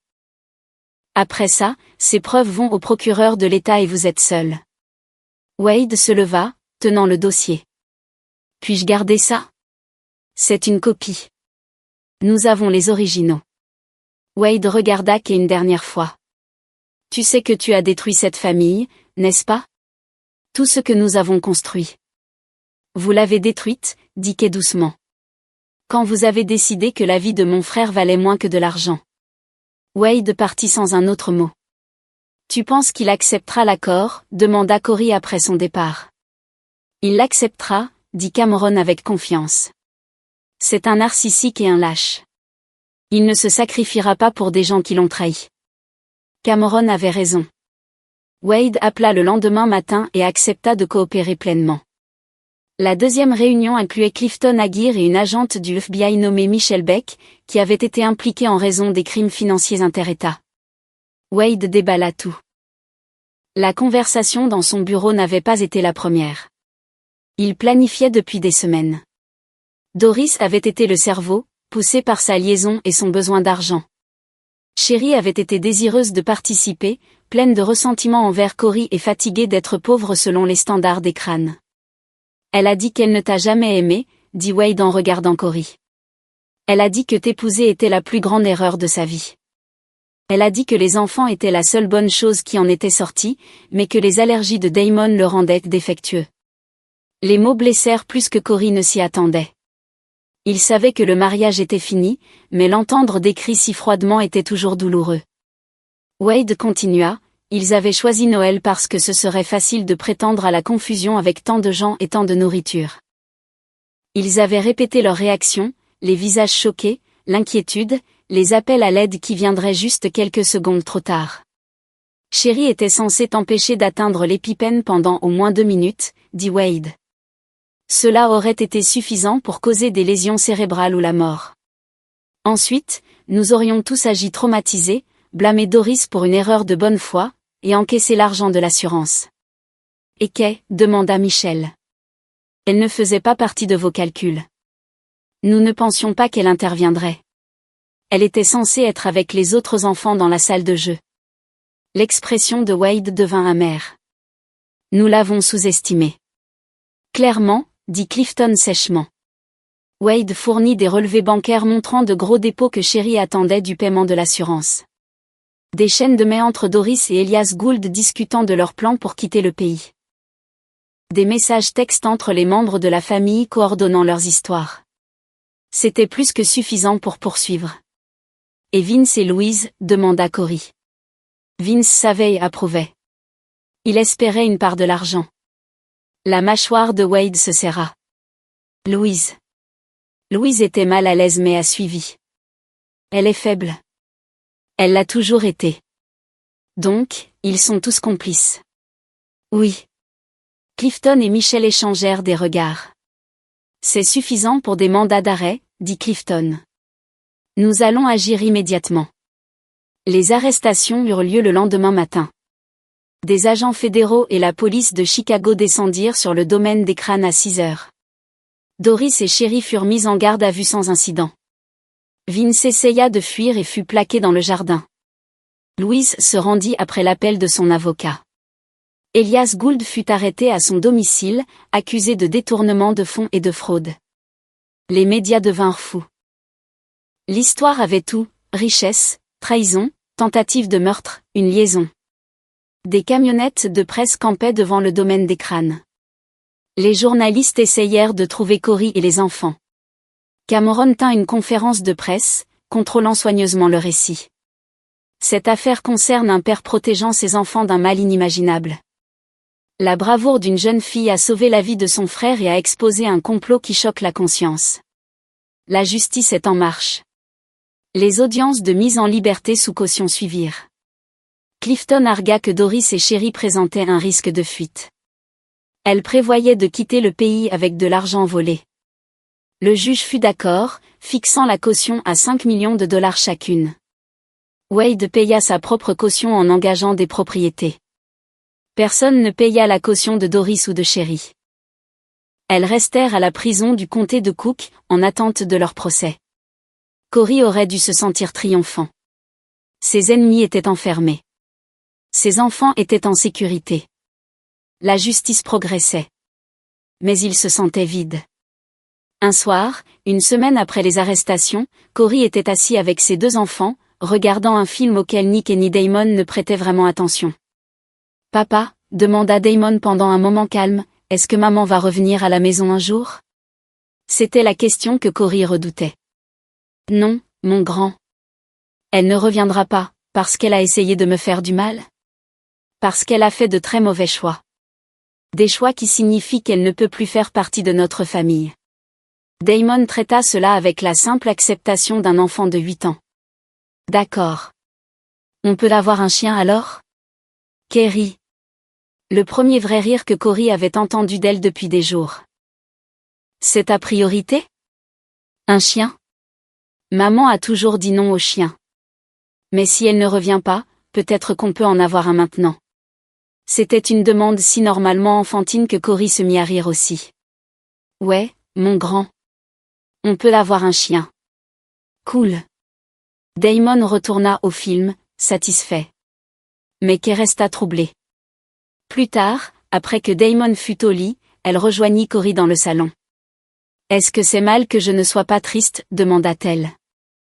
Après ça, ces preuves vont au procureur de l'État et vous êtes seul. Wade se leva, tenant le dossier. Puis-je garder ça? C'est une copie. Nous avons les originaux. Wade regarda Kay une dernière fois. Tu sais que tu as détruit cette famille, n'est-ce pas? Tout ce que nous avons construit. Vous l'avez détruite, dit Kay doucement. Quand vous avez décidé que la vie de mon frère valait moins que de l'argent. Wade partit sans un autre mot. Tu penses qu'il acceptera l'accord? Demanda Cory après son départ. Il l'acceptera, dit Cameron avec confiance. C'est un narcissique et un lâche. Il ne se sacrifiera pas pour des gens qui l'ont trahi. Cameron avait raison. Wade appela le lendemain matin et accepta de coopérer pleinement. La deuxième réunion incluait Clifton Aguirre et une agente du FBI nommée Michelle Beck, qui avait été impliquée en raison des crimes financiers inter-États. Wade déballa tout. La conversation dans son bureau n'avait pas été la première. Il planifiait depuis des semaines. Doris avait été le cerveau, poussé par sa liaison et son besoin d'argent. Sherry avait été désireuse de participer, pleine de ressentiment envers Cory et fatiguée d'être pauvre selon les standards des crânes. Elle a dit qu'elle ne t'a jamais aimé, dit Wade en regardant Cory. Elle a dit que t'épouser était la plus grande erreur de sa vie. Elle a dit que les enfants étaient la seule bonne chose qui en était sortie, mais que les allergies de Damon le rendaient défectueux. Les mots blessèrent plus que Cory ne s'y attendait. Il savait que le mariage était fini, mais l'entendre décrit si froidement était toujours douloureux. Wade continua, ils avaient choisi Noël parce que ce serait facile de prétendre à la confusion avec tant de gens et tant de nourriture. Ils avaient répété leurs réactions, les visages choqués, l'inquiétude, les appels à l'aide qui viendraient juste quelques secondes trop tard. Sherry était censée t'empêcher d'atteindre l'épipène pendant au moins 2 minutes, dit Wade. Cela aurait été suffisant pour causer des lésions cérébrales ou la mort. Ensuite, nous aurions tous agi traumatisés, blâmé Doris pour une erreur de bonne foi, et encaissé l'argent de l'assurance. Et Kay, demanda Michelle. Elle ne faisait pas partie de vos calculs. Nous ne pensions pas qu'elle interviendrait. Elle était censée être avec les autres enfants dans la salle de jeu. L'expression de Wade devint amère. Nous l'avons sous-estimée. Clairement, dit Clifton sèchement. Wade fournit des relevés bancaires montrant de gros dépôts que Sherry attendait du paiement de l'assurance. Des chaînes de mails entre Doris et Elias Gould discutant de leur plan pour quitter le pays. Des messages textes entre les membres de la famille coordonnant leurs histoires. C'était plus que suffisant pour poursuivre. Et Vince et Louise, demanda Cory. Vince savait et approuvait. Il espérait une part de l'argent. La mâchoire de Wade se serra. Louise. Louise était mal à l'aise mais a suivi. Elle est faible. Elle l'a toujours été. Donc, ils sont tous complices. Oui. Clifton et Michelle échangèrent des regards. C'est suffisant pour des mandats d'arrêt, dit Clifton. Nous allons agir immédiatement. Les arrestations eurent lieu le lendemain matin. Des agents fédéraux et la police de Chicago descendirent sur le domaine des crânes à 6 heures. Doris et Sherry furent mis en garde à vue sans incident. Vince essaya de fuir et fut plaqué dans le jardin. Louise se rendit après l'appel de son avocat. Elias Gould fut arrêté à son domicile, accusé de détournement de fonds et de fraude. Les médias devinrent fous. L'histoire avait tout, richesse, trahison, tentative de meurtre, une liaison. Des camionnettes de presse campaient devant le domaine des crânes. Les journalistes essayèrent de trouver Corey et les enfants. Cameron tint une conférence de presse, contrôlant soigneusement le récit. Cette affaire concerne un père protégeant ses enfants d'un mal inimaginable. La bravoure d'une jeune fille a sauvé la vie de son frère et a exposé un complot qui choque la conscience. La justice est en marche. Les audiences de mise en liberté sous caution suivirent. Clifton argua que Doris et Sherry présentaient un risque de fuite. Elle prévoyait de quitter le pays avec de l'argent volé. Le juge fut d'accord, fixant la caution à 5 millions de dollars chacune. Wade paya sa propre caution en engageant des propriétés. Personne ne paya la caution de Doris ou de Sherry. Elles restèrent à la prison du comté de Cook, en attente de leur procès. Corey aurait dû se sentir triomphant. Ses ennemis étaient enfermés. Ses enfants étaient en sécurité. La justice progressait. Mais il se sentait vide. Un soir, une semaine après les arrestations, Corey était assis avec ses 2 enfants, regardant un film auquel Nick et ni Damon ne prêtaient vraiment attention. « Papa » demanda Damon pendant un moment calme, « est-ce que maman va revenir à la maison un jour ?» C'était la question que Corey redoutait. « Non, mon grand. Elle ne reviendra pas, parce qu'elle a essayé de me faire du mal. Parce qu'elle a fait de très mauvais choix. Des choix qui signifient qu'elle ne peut plus faire partie de notre famille. » Damon traita cela avec la simple acceptation d'un enfant de 8 ans. « D'accord. On peut avoir un chien alors ?» Kerry. Le premier vrai rire que Corey avait entendu d'elle depuis des jours. « C'est ta priorité ? Un chien ? Maman a toujours dit non au chien. Mais si elle ne revient pas, peut-être qu'on peut en avoir un maintenant. » C'était une demande si normalement enfantine que Corey se mit à rire aussi. « Ouais, mon grand. On peut avoir un chien. » Cool. Damon retourna au film, satisfait. Mais Kay resta troublée. Plus tard, après que Damon fut au lit, elle rejoignit Corey dans le salon. « Est-ce que c'est mal que je ne sois pas triste ?» demanda-t-elle.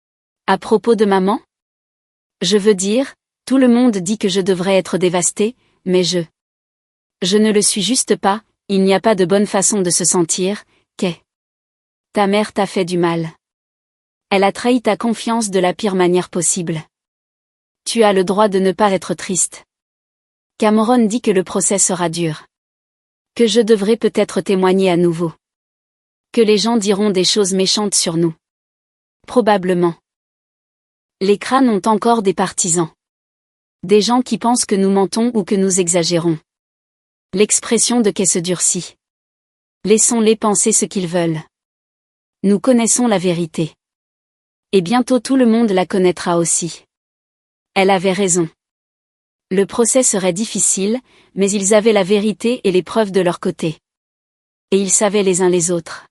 « À propos de maman ? Je veux dire, tout le monde dit que je devrais être dévastée, mais je ne le suis juste pas, il n'y a pas de bonne façon de se sentir, Kay. Ta mère t'a fait du mal. Elle a trahi ta confiance de la pire manière possible. Tu as le droit de ne pas être triste. Cameron dit que le procès sera dur. Que je devrais peut-être témoigner à nouveau. Que les gens diront des choses méchantes sur nous. Probablement. Les crânes ont encore des partisans. Des gens qui pensent que nous mentons ou que nous exagérons. L'expression de Kay se durcit. Laissons-les penser ce qu'ils veulent. Nous connaissons la vérité. Et bientôt tout le monde la connaîtra aussi. Elle avait raison. Le procès serait difficile, mais ils avaient la vérité et les preuves de leur côté. Et ils savaient les uns les autres.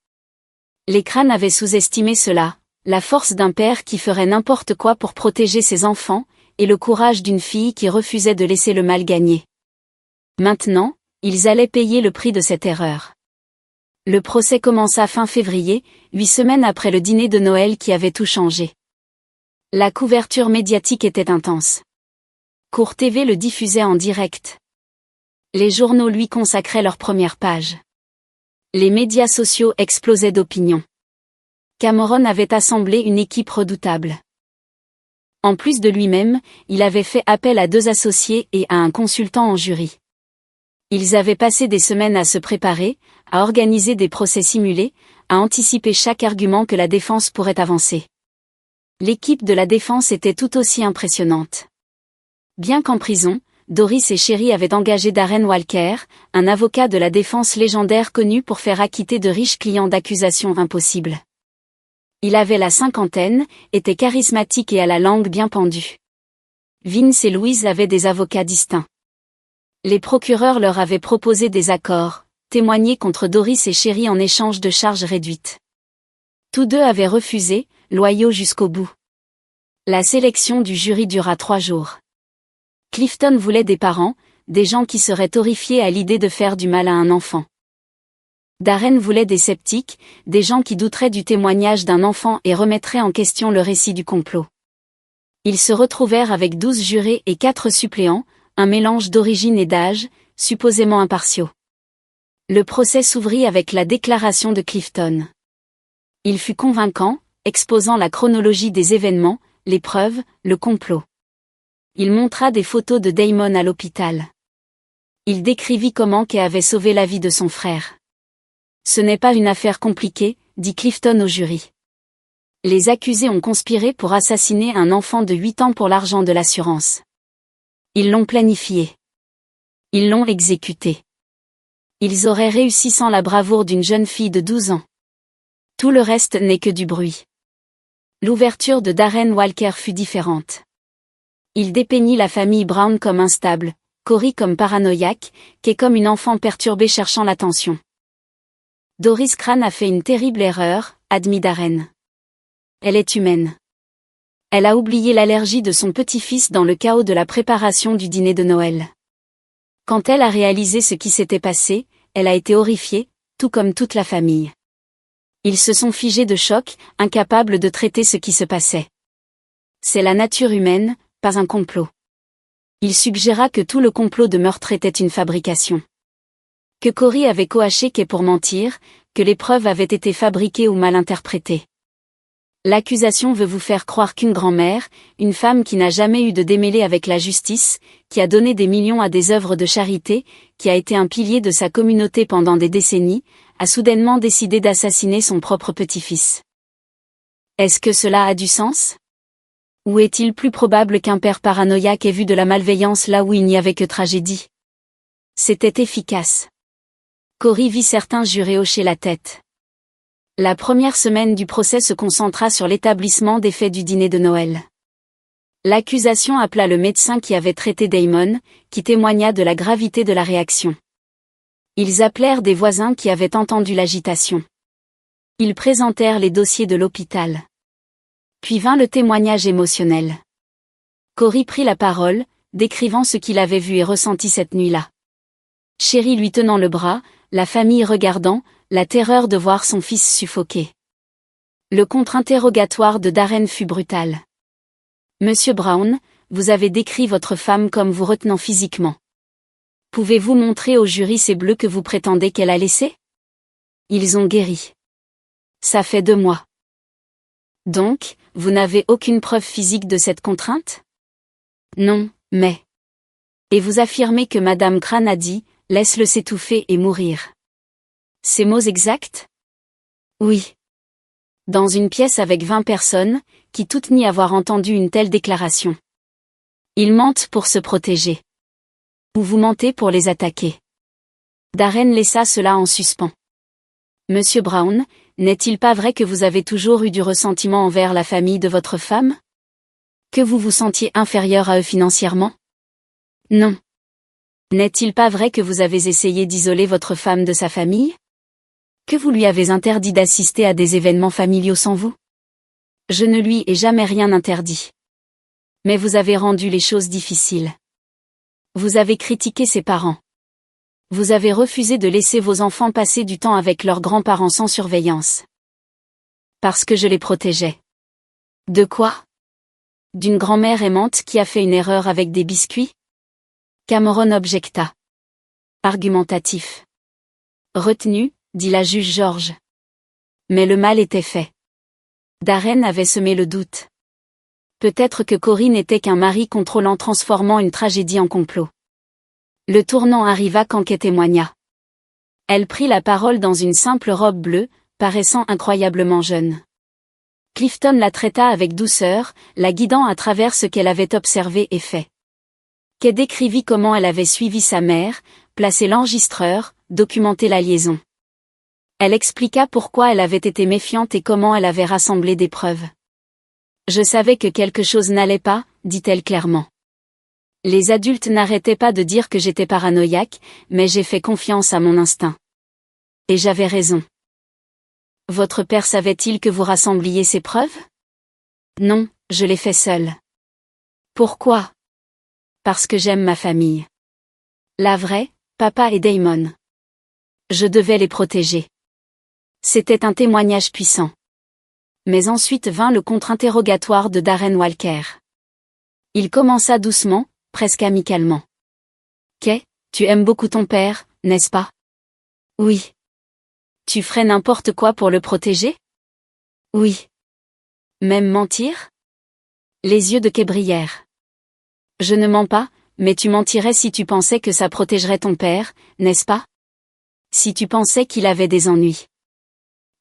Les crânes avaient sous-estimé cela, la force d'un père qui ferait n'importe quoi pour protéger ses enfants, et le courage d'une fille qui refusait de laisser le mal gagner. Maintenant, ils allaient payer le prix de cette erreur. Le procès commença fin février, 8 semaines après le dîner de Noël qui avait tout changé. La couverture médiatique était intense. Court TV le diffusait en direct. Les journaux lui consacraient leur première page. Les médias sociaux explosaient d'opinion. Cameron avait assemblé une équipe redoutable. En plus de lui-même, il avait fait appel à 2 associés et à un consultant en jury. Ils avaient passé des semaines à se préparer, à organiser des procès simulés, à anticiper chaque argument que la défense pourrait avancer. L'équipe de la défense était tout aussi impressionnante. Bien qu'en prison, Doris et Sherry avaient engagé Darren Walker, un avocat de la défense légendaire connu pour faire acquitter de riches clients d'accusations impossibles. Il avait la cinquantaine, était charismatique et à la langue bien pendue. Vince et Louise avaient des avocats distincts. Les procureurs leur avaient proposé des accords, témoigner contre Doris et Sherry en échange de charges réduites. Tous 2 avaient refusé, loyaux jusqu'au bout. La sélection du jury dura 3 jours. Clifton voulait des parents, des gens qui seraient horrifiés à l'idée de faire du mal à un enfant. Darren voulait des sceptiques, des gens qui douteraient du témoignage d'un enfant et remettraient en question le récit du complot. Ils se retrouvèrent avec 12 jurés et 4 suppléants, un mélange d'origine et d'âge, supposément impartiaux. Le procès s'ouvrit avec la déclaration de Clifton. Il fut convaincant, exposant la chronologie des événements, les preuves, le complot. Il montra des photos de Damon à l'hôpital. Il décrivit comment Kay avait sauvé la vie de son frère. Ce n'est pas une affaire compliquée, dit Clifton au jury. Les accusés ont conspiré pour assassiner un enfant de 8 ans pour l'argent de l'assurance. Ils l'ont planifié. Ils l'ont exécuté. Ils auraient réussi sans la bravoure d'une jeune fille de 12 ans. Tout le reste n'est que du bruit. L'ouverture de Darren Walker fut différente. Il dépeignit la famille Brown comme instable, Corey comme paranoïaque, Kay comme une enfant perturbée cherchant l'attention. Doris Crane a fait une terrible erreur, admit Darren. Elle est humaine. Elle a oublié l'allergie de son petit-fils dans le chaos de la préparation du dîner de Noël. Quand elle a réalisé ce qui s'était passé, elle a été horrifiée, tout comme toute la famille. Ils se sont figés de choc, incapables de traiter ce qui se passait. C'est la nature humaine, pas un complot. Il suggéra que tout le complot de meurtre était une fabrication. Que Corey avait coaché Kay pour mentir, que les preuves avaient été fabriquées ou mal interprétées. L'accusation veut vous faire croire qu'une grand-mère, une femme qui n'a jamais eu de démêlé avec la justice, qui a donné des millions à des œuvres de charité, qui a été un pilier de sa communauté pendant des décennies, a soudainement décidé d'assassiner son propre petit-fils. Est-ce que cela a du sens? Ou est-il plus probable qu'un père paranoïaque ait vu de la malveillance là où il n'y avait que tragédie? C'était efficace. Corey vit certains jurés hocher la tête. La première semaine du procès se concentra sur l'établissement des faits du dîner de Noël. L'accusation appela le médecin qui avait traité Damon, qui témoigna de la gravité de la réaction. Ils appelèrent des voisins qui avaient entendu l'agitation. Ils présentèrent les dossiers de l'hôpital. Puis vint le témoignage émotionnel. Corey prit la parole, décrivant ce qu'il avait vu et ressenti cette nuit-là. Chérie lui tenant le bras, la famille regardant, la terreur de voir son fils suffoquer. Le contre-interrogatoire de Darren fut brutal. Monsieur Brown, vous avez décrit votre femme comme vous retenant physiquement. Pouvez-vous montrer au jury ces bleus que vous prétendez qu'elle a laissés? Ils ont guéri. Ça fait 2 mois. Donc, vous n'avez aucune preuve physique de cette contrainte? Non, mais... Et vous affirmez que Madame Crane a dit, laisse-le s'étouffer et mourir. Ces mots exacts? Oui. Dans une pièce avec 20 personnes, qui toutes nient avoir entendu une telle déclaration. Ils mentent pour se protéger. Ou vous mentez pour les attaquer. Darren laissa cela en suspens. Monsieur Brown, n'est-il pas vrai que vous avez toujours eu du ressentiment envers la famille de votre femme? Que vous vous sentiez inférieur à eux financièrement? Non. N'est-il pas vrai que vous avez essayé d'isoler votre femme de sa famille? Que vous lui avez interdit d'assister à des événements familiaux sans vous? Je ne lui ai jamais rien interdit. Mais vous avez rendu les choses difficiles. Vous avez critiqué ses parents. Vous avez refusé de laisser vos enfants passer du temps avec leurs grands-parents sans surveillance. Parce que je les protégeais. De quoi? D'une grand-mère aimante qui a fait une erreur avec des biscuits? Cameron objecta. Argumentatif. Retenu, dit la juge George. Mais le mal était fait. Darren avait semé le doute. Peut-être que Corey n'était qu'un mari contrôlant transformant une tragédie en complot. Le tournant arriva quand Kay témoigna. Elle prit la parole dans une simple robe bleue, paraissant incroyablement jeune. Clifton la traita avec douceur, la guidant à travers ce qu'elle avait observé et fait. Kay décrivit comment elle avait suivi sa mère, placé l'enregistreur, documenté la liaison. Elle expliqua pourquoi elle avait été méfiante et comment elle avait rassemblé des preuves. Je savais que quelque chose n'allait pas, dit-elle clairement. Les adultes n'arrêtaient pas de dire que j'étais paranoïaque, mais j'ai fait confiance à mon instinct. Et j'avais raison. Votre père savait-il que vous rassembliez ces preuves? Non, je l'ai fait seule. Pourquoi? Parce que j'aime ma famille. La vraie, papa et Damon. Je devais les protéger. C'était un témoignage puissant. Mais ensuite vint le contre-interrogatoire de Darren Walker. Il commença doucement, presque amicalement. Kay, tu aimes beaucoup ton père, n'est-ce pas? Oui. Tu ferais n'importe quoi pour le protéger? Oui. Même mentir? Les yeux de Kay brillèrent. Je ne mens pas, mais tu mentirais si tu pensais que ça protégerait ton père, n'est-ce pas? Si tu pensais qu'il avait des ennuis.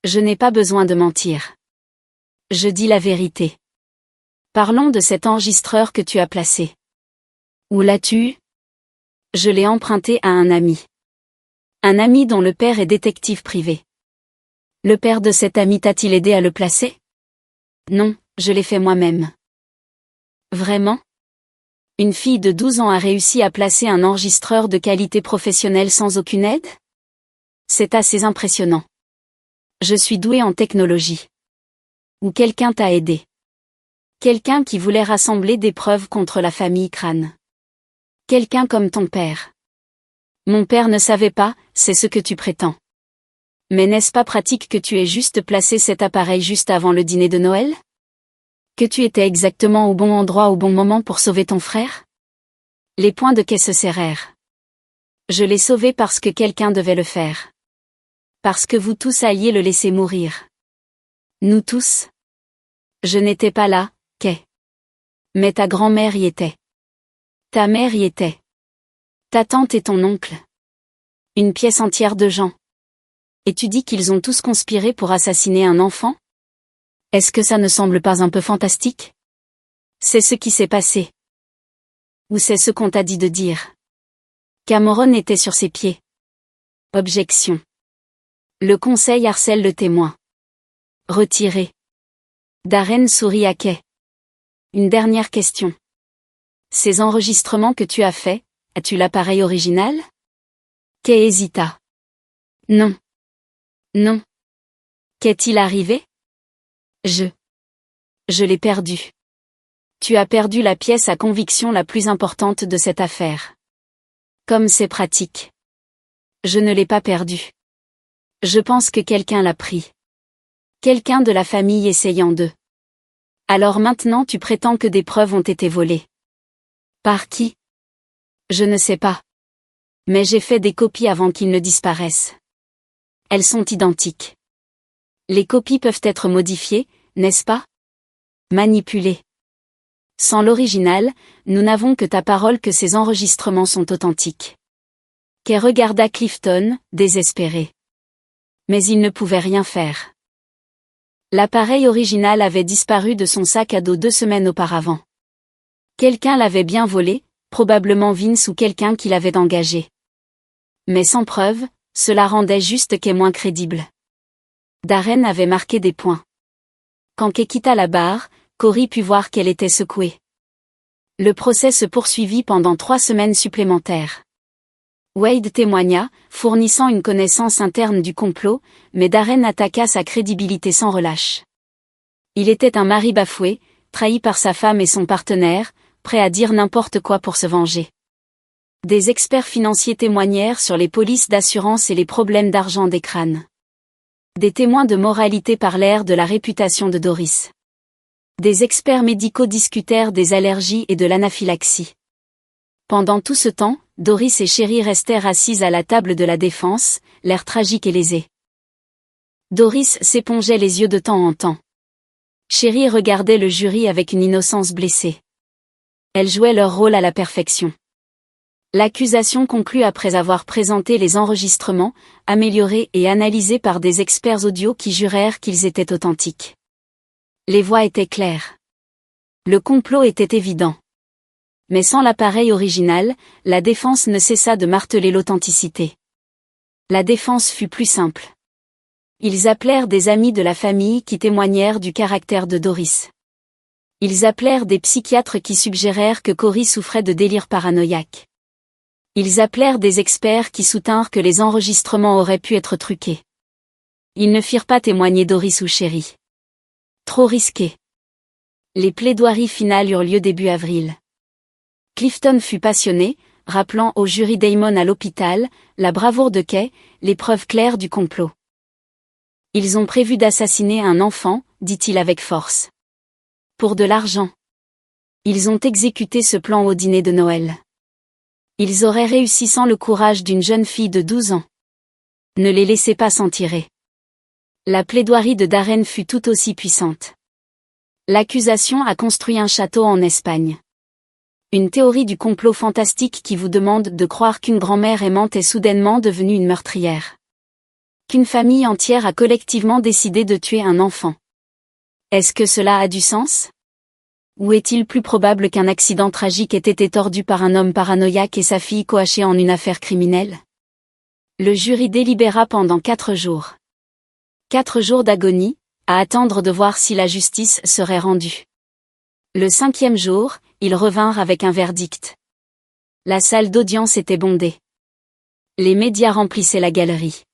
Je n'ai pas besoin de mentir. Je dis la vérité. Parlons de cet enregistreur que tu as placé. Où l'as-tu eu? Je l'ai emprunté à un ami. Un ami dont le père est détective privé. Le père de cet ami t'a-t-il aidé à le placer? Non, je l'ai fait moi-même. Vraiment? Une fille de 12 ans a réussi à placer un enregistreur de qualité professionnelle sans aucune aide? C'est assez impressionnant. Je suis douée en technologie. Ou quelqu'un t'a aidé. Quelqu'un qui voulait rassembler des preuves contre la famille Crane. Quelqu'un comme ton père. Mon père ne savait pas, c'est ce que tu prétends. Mais n'est-ce pas pratique que tu aies juste placé cet appareil juste avant le dîner de Noël? Que tu étais exactement au bon endroit au bon moment pour sauver ton frère? Les poings de Kay se serrèrent. Je l'ai sauvé parce que quelqu'un devait le faire. Parce que vous tous alliez le laisser mourir. Nous tous. Je n'étais pas là, Kay. Mais ta grand-mère y était. Ta mère y était. Ta tante et ton oncle. Une pièce entière de gens. Et tu dis qu'ils ont tous conspiré pour assassiner un enfant? Est-ce que ça ne semble pas un peu fantastique? C'est ce qui s'est passé. Ou c'est ce qu'on t'a dit de dire? Cameron était sur ses pieds. Objection. Le conseil harcèle le témoin. Retiré. Darren sourit à Kay. Une dernière question. Ces enregistrements que tu as faits, as-tu l'appareil original? Kay hésita. Non. Non. Qu'est-il arrivé? Je l'ai perdu. Tu as perdu la pièce à conviction la plus importante de cette affaire. Comme c'est pratique. Je ne l'ai pas perdu. Je pense que quelqu'un l'a pris. Quelqu'un de la famille essayant de. Alors maintenant tu prétends que des preuves ont été volées. Par qui? Je ne sais pas. Mais j'ai fait des copies avant qu'ils ne disparaissent. Elles sont identiques. Les copies peuvent être modifiées, n'est-ce pas? Manipulées. Sans l'original, nous n'avons que ta parole que ces enregistrements sont authentiques. Kay regarda Clifton, désespéré. Mais il ne pouvait rien faire. L'appareil original avait disparu de son sac à dos 2 semaines auparavant. Quelqu'un l'avait bien volé, probablement Vince ou quelqu'un qui l'avait engagé. Mais sans preuve, cela rendait juste Kay moins crédible. Darren avait marqué des points. Quand Kay quitta la barre, Cory put voir qu'elle était secouée. Le procès se poursuivit pendant 3 semaines supplémentaires. Wade témoigna, fournissant une connaissance interne du complot, mais Darren attaqua sa crédibilité sans relâche. Il était un mari bafoué, trahi par sa femme et son partenaire, prêt à dire n'importe quoi pour se venger. Des experts financiers témoignèrent sur les polices d'assurance et les problèmes d'argent des Crane. Des témoins de moralité parlèrent de la réputation de Doris. Des experts médicaux discutèrent des allergies et de l'anaphylaxie. Pendant tout ce temps, Doris et Sherry restèrent assises à la table de la défense, l'air tragique et lésé. Doris s'épongeait les yeux de temps en temps. Sherry regardait le jury avec une innocence blessée. Elles jouaient leur rôle à la perfection. L'accusation conclut après avoir présenté les enregistrements, améliorés et analysés par des experts audio qui jurèrent qu'ils étaient authentiques. Les voix étaient claires. Le complot était évident. Mais sans l'appareil original, la défense ne cessa de marteler l'authenticité. La défense fut plus simple. Ils appelèrent des amis de la famille qui témoignèrent du caractère de Doris. Ils appelèrent des psychiatres qui suggérèrent que Cory souffrait de délire paranoïaque. Ils appelèrent des experts qui soutinrent que les enregistrements auraient pu être truqués. Ils ne firent pas témoigner Doris ou Sherry. Trop risqué. Les plaidoiries finales eurent lieu début avril. Clifton fut passionné, rappelant au jury Damon à l'hôpital, la bravoure de Kay, les preuves claires du complot. Ils ont prévu d'assassiner un enfant, dit-il avec force. Pour de l'argent. Ils ont exécuté ce plan au dîner de Noël. Ils auraient réussi sans le courage d'une jeune fille de 12 ans. Ne les laissez pas s'en tirer. La plaidoirie de Darren fut tout aussi puissante. L'accusation a construit un château en Espagne. Une théorie du complot fantastique qui vous demande de croire qu'une grand-mère aimante est soudainement devenue une meurtrière. Qu'une famille entière a collectivement décidé de tuer un enfant. Est-ce que cela a du sens? Ou est-il plus probable qu'un accident tragique ait été tordu par un homme paranoïaque et sa fille coachée en une affaire criminelle? Le jury délibéra pendant 4 jours. 4 jours d'agonie, à attendre de voir si la justice serait rendue. Le 5e jour, ils revinrent avec un verdict. La salle d'audience était bondée. Les médias remplissaient la galerie.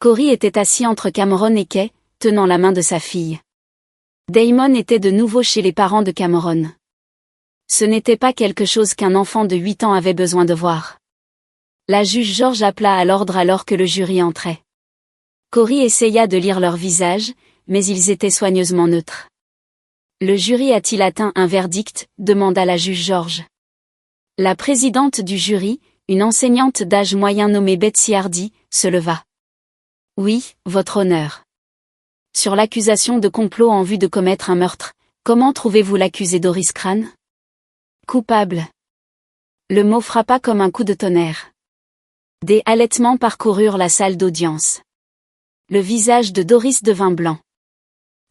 Corey était assis entre Cameron et Kay, tenant la main de sa fille. Damon était de nouveau chez les parents de Cameron. Ce n'était pas quelque chose qu'un enfant de 8 ans avait besoin de voir. La juge George appela à l'ordre alors que le jury entrait. Corey essaya de lire leurs visages, mais ils étaient soigneusement neutres. Le jury a-t-il atteint un verdict? Demanda la juge George. La présidente du jury, une enseignante d'âge moyen nommée Betsy Hardy, se leva. Oui, votre honneur. Sur l'accusation de complot en vue de commettre un meurtre, comment trouvez-vous l'accusé Doris Crane? Coupable. Le mot frappa comme un coup de tonnerre. Des halètements parcoururent la salle d'audience. Le visage de Doris devint blanc.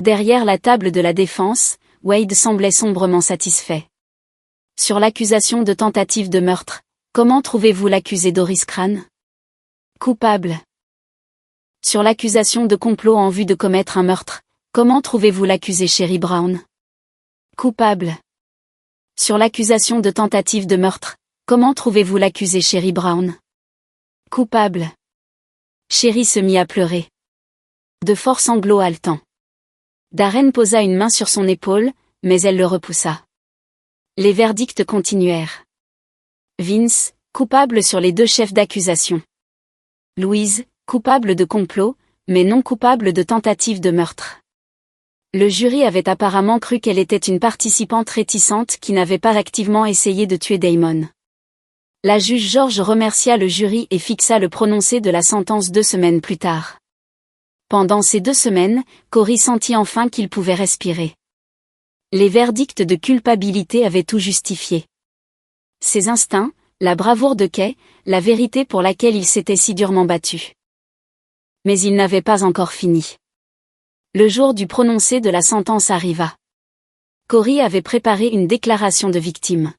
Derrière la table de la défense, Wade semblait sombrement satisfait. Sur l'accusation de tentative de meurtre, comment trouvez-vous l'accusé Doris Crane? Coupable. Sur l'accusation de complot en vue de commettre un meurtre, comment trouvez-vous l'accusé Sherry Brown? Coupable. Sur l'accusation de tentative de meurtre, comment trouvez-vous l'accusé Sherry Brown? Coupable. Sherry se mit à pleurer. De forts sanglots haletants. Darren posa une main sur son épaule, mais elle le repoussa. Les verdicts continuèrent. Vince, coupable sur les 2 chefs d'accusation. Louise, coupable de complot, mais non coupable de tentative de meurtre. Le jury avait apparemment cru qu'elle était une participante réticente qui n'avait pas activement essayé de tuer Damon. La juge George remercia le jury et fixa le prononcé de la sentence 2 semaines plus tard. Pendant ces 2 semaines, Corey sentit enfin qu'il pouvait respirer. Les verdicts de culpabilité avaient tout justifié. Ses instincts, la bravoure de Kay, la vérité pour laquelle il s'était si durement battu. Mais il n'avait pas encore fini. Le jour du prononcé de la sentence arriva. Corey avait préparé une déclaration de victime.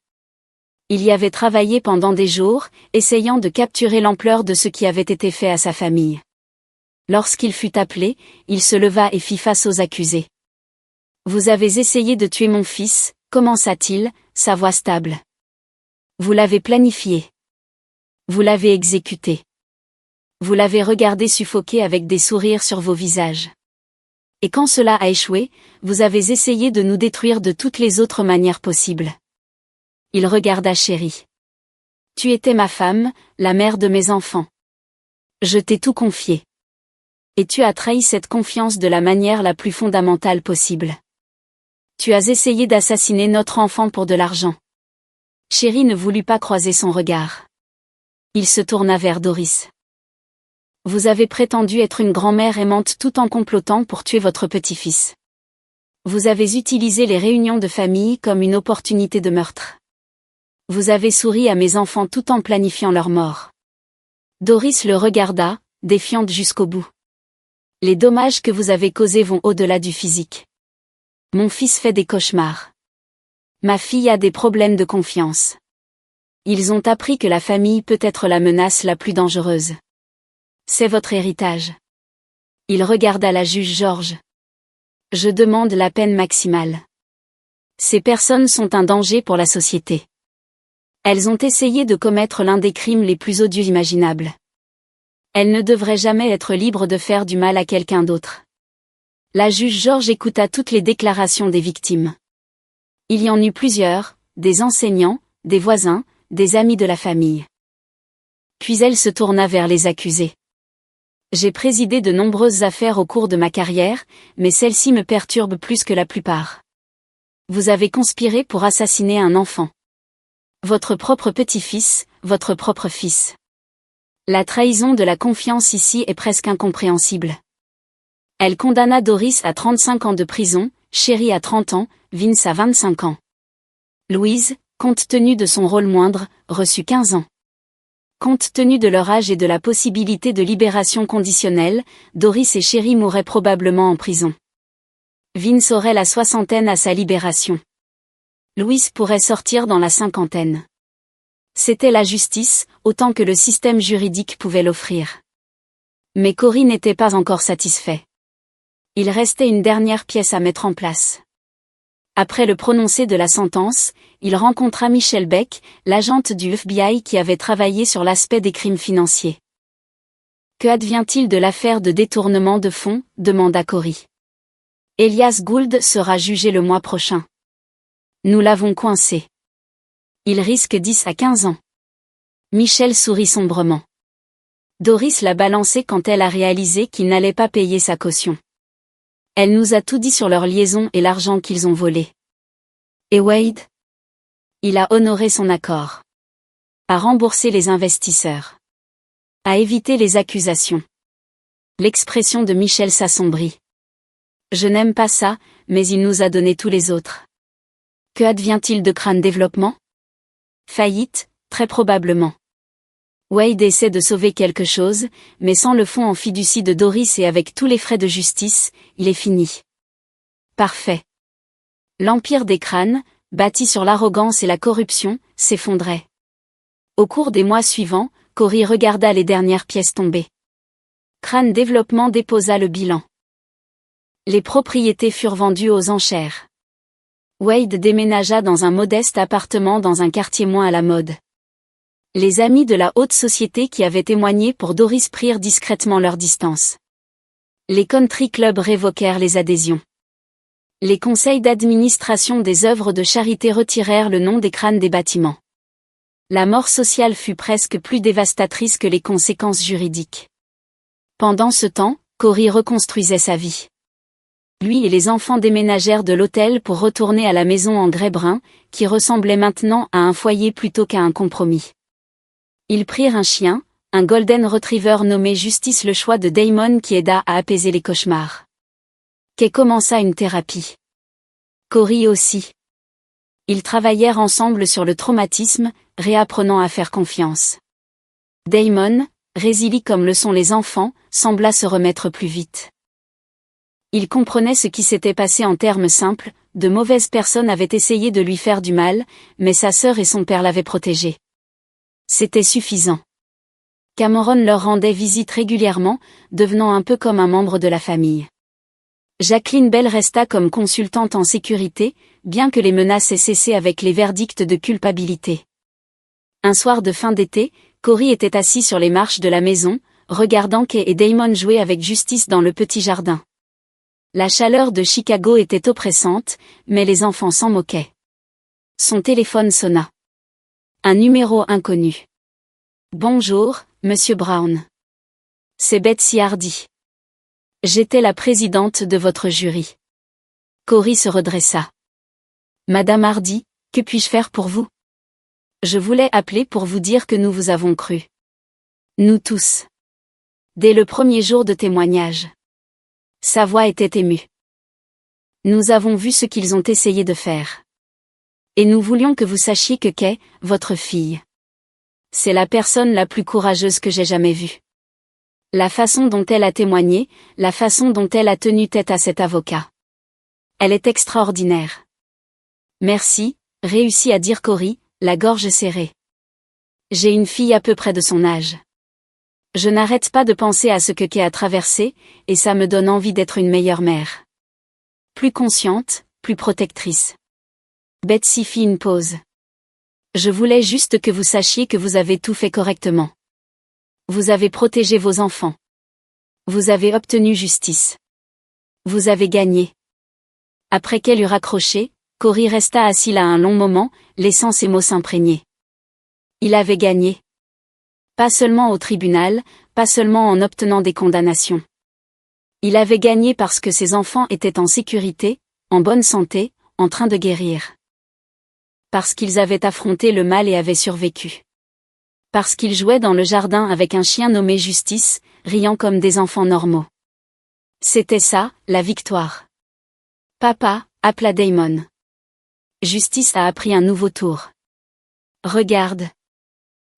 Il y avait travaillé pendant des jours, essayant de capturer l'ampleur de ce qui avait été fait à sa famille. Lorsqu'il fut appelé, il se leva et fit face aux accusés. « Vous avez essayé de tuer mon fils », commença-t-il, sa voix stable. « Vous l'avez planifié. Vous l'avez exécuté. Vous l'avez regardé suffoquer avec des sourires sur vos visages. Et quand cela a échoué, vous avez essayé de nous détruire de toutes les autres manières possibles. » Il regarda Sherry. « Tu étais ma femme, la mère de mes enfants. Je t'ai tout confié. Et tu as trahi cette confiance de la manière la plus fondamentale possible. Tu as essayé d'assassiner notre enfant pour de l'argent. » Sherry ne voulut pas croiser son regard. Il se tourna vers Doris. « Vous avez prétendu être une grand-mère aimante tout en complotant pour tuer votre petit-fils. Vous avez utilisé les réunions de famille comme une opportunité de meurtre. Vous avez souri à mes enfants tout en planifiant leur mort. » Doris le regarda, défiante jusqu'au bout. « Les dommages que vous avez causés vont au-delà du physique. Mon fils fait des cauchemars. Ma fille a des problèmes de confiance. Ils ont appris que la famille peut être la menace la plus dangereuse. C'est votre héritage. » Il regarda la juge George. « Je demande la peine maximale. Ces personnes sont un danger pour la société. Elles ont essayé de commettre l'un des crimes les plus odieux imaginables. Elles ne devraient jamais être libres de faire du mal à quelqu'un d'autre. » La juge George écouta toutes les déclarations des victimes. Il y en eut plusieurs, des enseignants, des voisins, des amis de la famille. Puis elle se tourna vers les accusés. J'ai présidé de nombreuses affaires au cours de ma carrière, mais celle-ci me perturbe plus que la plupart. Vous avez conspiré pour assassiner un enfant. Votre propre petit-fils, votre propre fils. La trahison de la confiance ici est presque incompréhensible. Elle condamna Doris à 35 ans de prison, Sherry à 30 ans, Vince à 25 ans. Louise, compte tenu de son rôle moindre, reçut 15 ans. Compte tenu de leur âge et de la possibilité de libération conditionnelle, Doris et Sherry mourraient probablement en prison. Vince aurait la soixantaine à sa libération. Louise pourrait sortir dans la cinquantaine. C'était la justice, autant que le système juridique pouvait l'offrir. Mais Corey n'était pas encore satisfait. Il restait une dernière pièce à mettre en place. Après le prononcé de la sentence, il rencontra Michelle Beck, l'agente du FBI qui avait travaillé sur l'aspect des crimes financiers. Que advient-il de l'affaire de détournement de fonds, demanda Corey. Elias Gould sera jugé le mois prochain. Nous l'avons coincé. Il risque 10 à 15 ans. Michelle sourit sombrement. Doris l'a balancé quand elle a réalisé qu'il n'allait pas payer sa caution. Elle nous a tout dit sur leur liaison et l'argent qu'ils ont volé. Et Wade? Il a honoré son accord. A remboursé les investisseurs. A évité les accusations. L'expression de Michel s'assombrit. Je n'aime pas ça, mais il nous a donné tous les autres. Que advient-il de Crane Développement? Faillite, très probablement. Wade essaie de sauver quelque chose, mais sans le fonds en fiducie de Doris et avec tous les frais de justice, il est fini. Parfait. L'empire des crânes, bâti sur l'arrogance et la corruption, s'effondrait. Au cours des mois suivants, Corey regarda les dernières pièces tomber. Crane Développement déposa le bilan. Les propriétés furent vendues aux enchères. Wade déménagea dans un modeste appartement dans un quartier moins à la mode. Les amis de la haute société qui avaient témoigné pour Doris prirent discrètement leur distance. Les country clubs révoquèrent les adhésions. Les conseils d'administration des œuvres de charité retirèrent le nom des crânes des bâtiments. La mort sociale fut presque plus dévastatrice que les conséquences juridiques. Pendant ce temps, Corey reconstruisait sa vie. Lui et les enfants déménagèrent de l'hôtel pour retourner à la maison en grès brun, qui ressemblait maintenant à un foyer plutôt qu'à un compromis. Ils prirent un chien, un golden retriever nommé Justice, le choix de Damon qui aida à apaiser les cauchemars. Kay commença une thérapie. Corey aussi. Ils travaillèrent ensemble sur le traumatisme, réapprenant à faire confiance. Damon, résilient comme le sont les enfants, sembla se remettre plus vite. Il comprenait ce qui s'était passé en termes simples, de mauvaises personnes avaient essayé de lui faire du mal, mais sa sœur et son père l'avaient protégé. C'était suffisant. Cameron leur rendait visite régulièrement, devenant un peu comme un membre de la famille. Jacqueline Bell resta comme consultante en sécurité, bien que les menaces aient cessé avec les verdicts de culpabilité. Un soir de fin d'été, Corey était assis sur les marches de la maison, regardant Kay et Damon jouer avec Justice dans le petit jardin. La chaleur de Chicago était oppressante, mais les enfants s'en moquaient. Son téléphone sonna. Un numéro inconnu. Bonjour, Monsieur Brown. C'est Betsy Hardy. J'étais la présidente de votre jury. Corey se redressa. Madame Hardy, que puis-je faire pour vous? Je voulais appeler pour vous dire que nous vous avons cru. Nous tous. Dès le premier jour de témoignage. Sa voix était émue. Nous avons vu ce qu'ils ont essayé de faire. Et nous voulions que vous sachiez que Kay, votre fille, c'est la personne la plus courageuse que j'ai jamais vue. La façon dont elle a témoigné, la façon dont elle a tenu tête à cet avocat. Elle est extraordinaire. Merci, réussit à dire Corey, la gorge serrée. J'ai une fille à peu près de son âge. Je n'arrête pas de penser à ce que Kay a traversé, et ça me donne envie d'être une meilleure mère. Plus consciente, plus protectrice. Betsy fit une pause. Je voulais juste que vous sachiez que vous avez tout fait correctement. Vous avez protégé vos enfants. Vous avez obtenu justice. Vous avez gagné. Après qu'elle eut raccroché, Corey resta assis là un long moment, laissant ses mots s'imprégner. Il avait gagné. Pas seulement au tribunal, pas seulement en obtenant des condamnations. Il avait gagné parce que ses enfants étaient en sécurité, en bonne santé, en train de guérir. Parce qu'ils avaient affronté le mal et avaient survécu. Parce qu'ils jouaient dans le jardin avec un chien nommé Justice, riant comme des enfants normaux. C'était ça, la victoire. Papa, appela Damon. Justice a appris un nouveau tour. Regarde.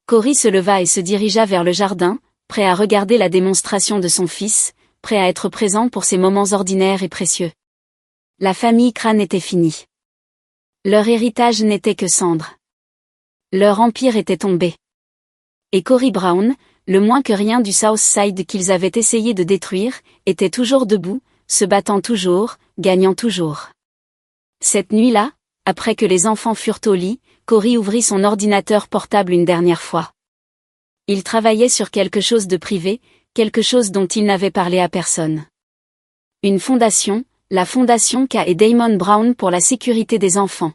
Cory se leva et se dirigea vers le jardin, prêt à regarder la démonstration de son fils, prêt à être présent pour ces moments ordinaires et précieux. La famille Crane était finie. Leur héritage n'était que cendre. Leur empire était tombé. Et Cory Brown, le moins que rien du South Side qu'ils avaient essayé de détruire, était toujours debout, se battant toujours, gagnant toujours. Cette nuit-là, après que les enfants furent au lit, Cory ouvrit son ordinateur portable une dernière fois. Il travaillait sur quelque chose de privé, quelque chose dont il n'avait parlé à personne. Une fondation, la fondation K et Damon Brown pour la sécurité des enfants.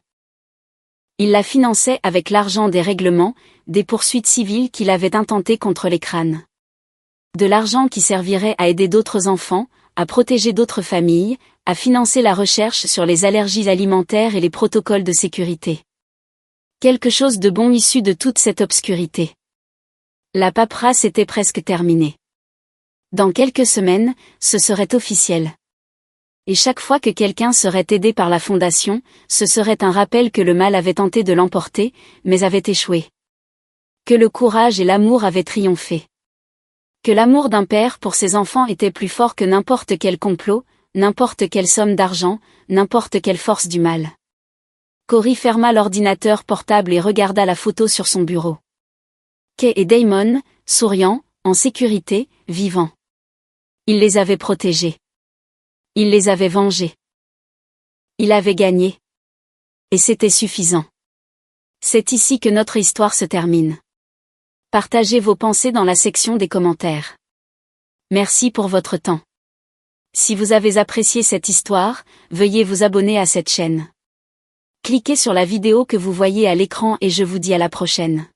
Il la finançait avec l'argent des règlements, des poursuites civiles qu'il avait intentées contre les Crane. De l'argent qui servirait à aider d'autres enfants, à protéger d'autres familles, à financer la recherche sur les allergies alimentaires et les protocoles de sécurité. Quelque chose de bon issu de toute cette obscurité. La paperasse était presque terminée. Dans quelques semaines, ce serait officiel. Et chaque fois que quelqu'un serait aidé par la fondation, ce serait un rappel que le mal avait tenté de l'emporter, mais avait échoué. Que le courage et l'amour avaient triomphé. Que l'amour d'un père pour ses enfants était plus fort que n'importe quel complot, n'importe quelle somme d'argent, n'importe quelle force du mal. Cory ferma l'ordinateur portable et regarda la photo sur son bureau. Kay et Damon, souriant, en sécurité, vivants. Il les avait protégés. Il les avait vengés. Il avait gagné. Et c'était suffisant. C'est ici que notre histoire se termine. Partagez vos pensées dans la section des commentaires. Merci pour votre temps. Si vous avez apprécié cette histoire, veuillez vous abonner à cette chaîne. Cliquez sur la vidéo que vous voyez à l'écran et je vous dis à la prochaine.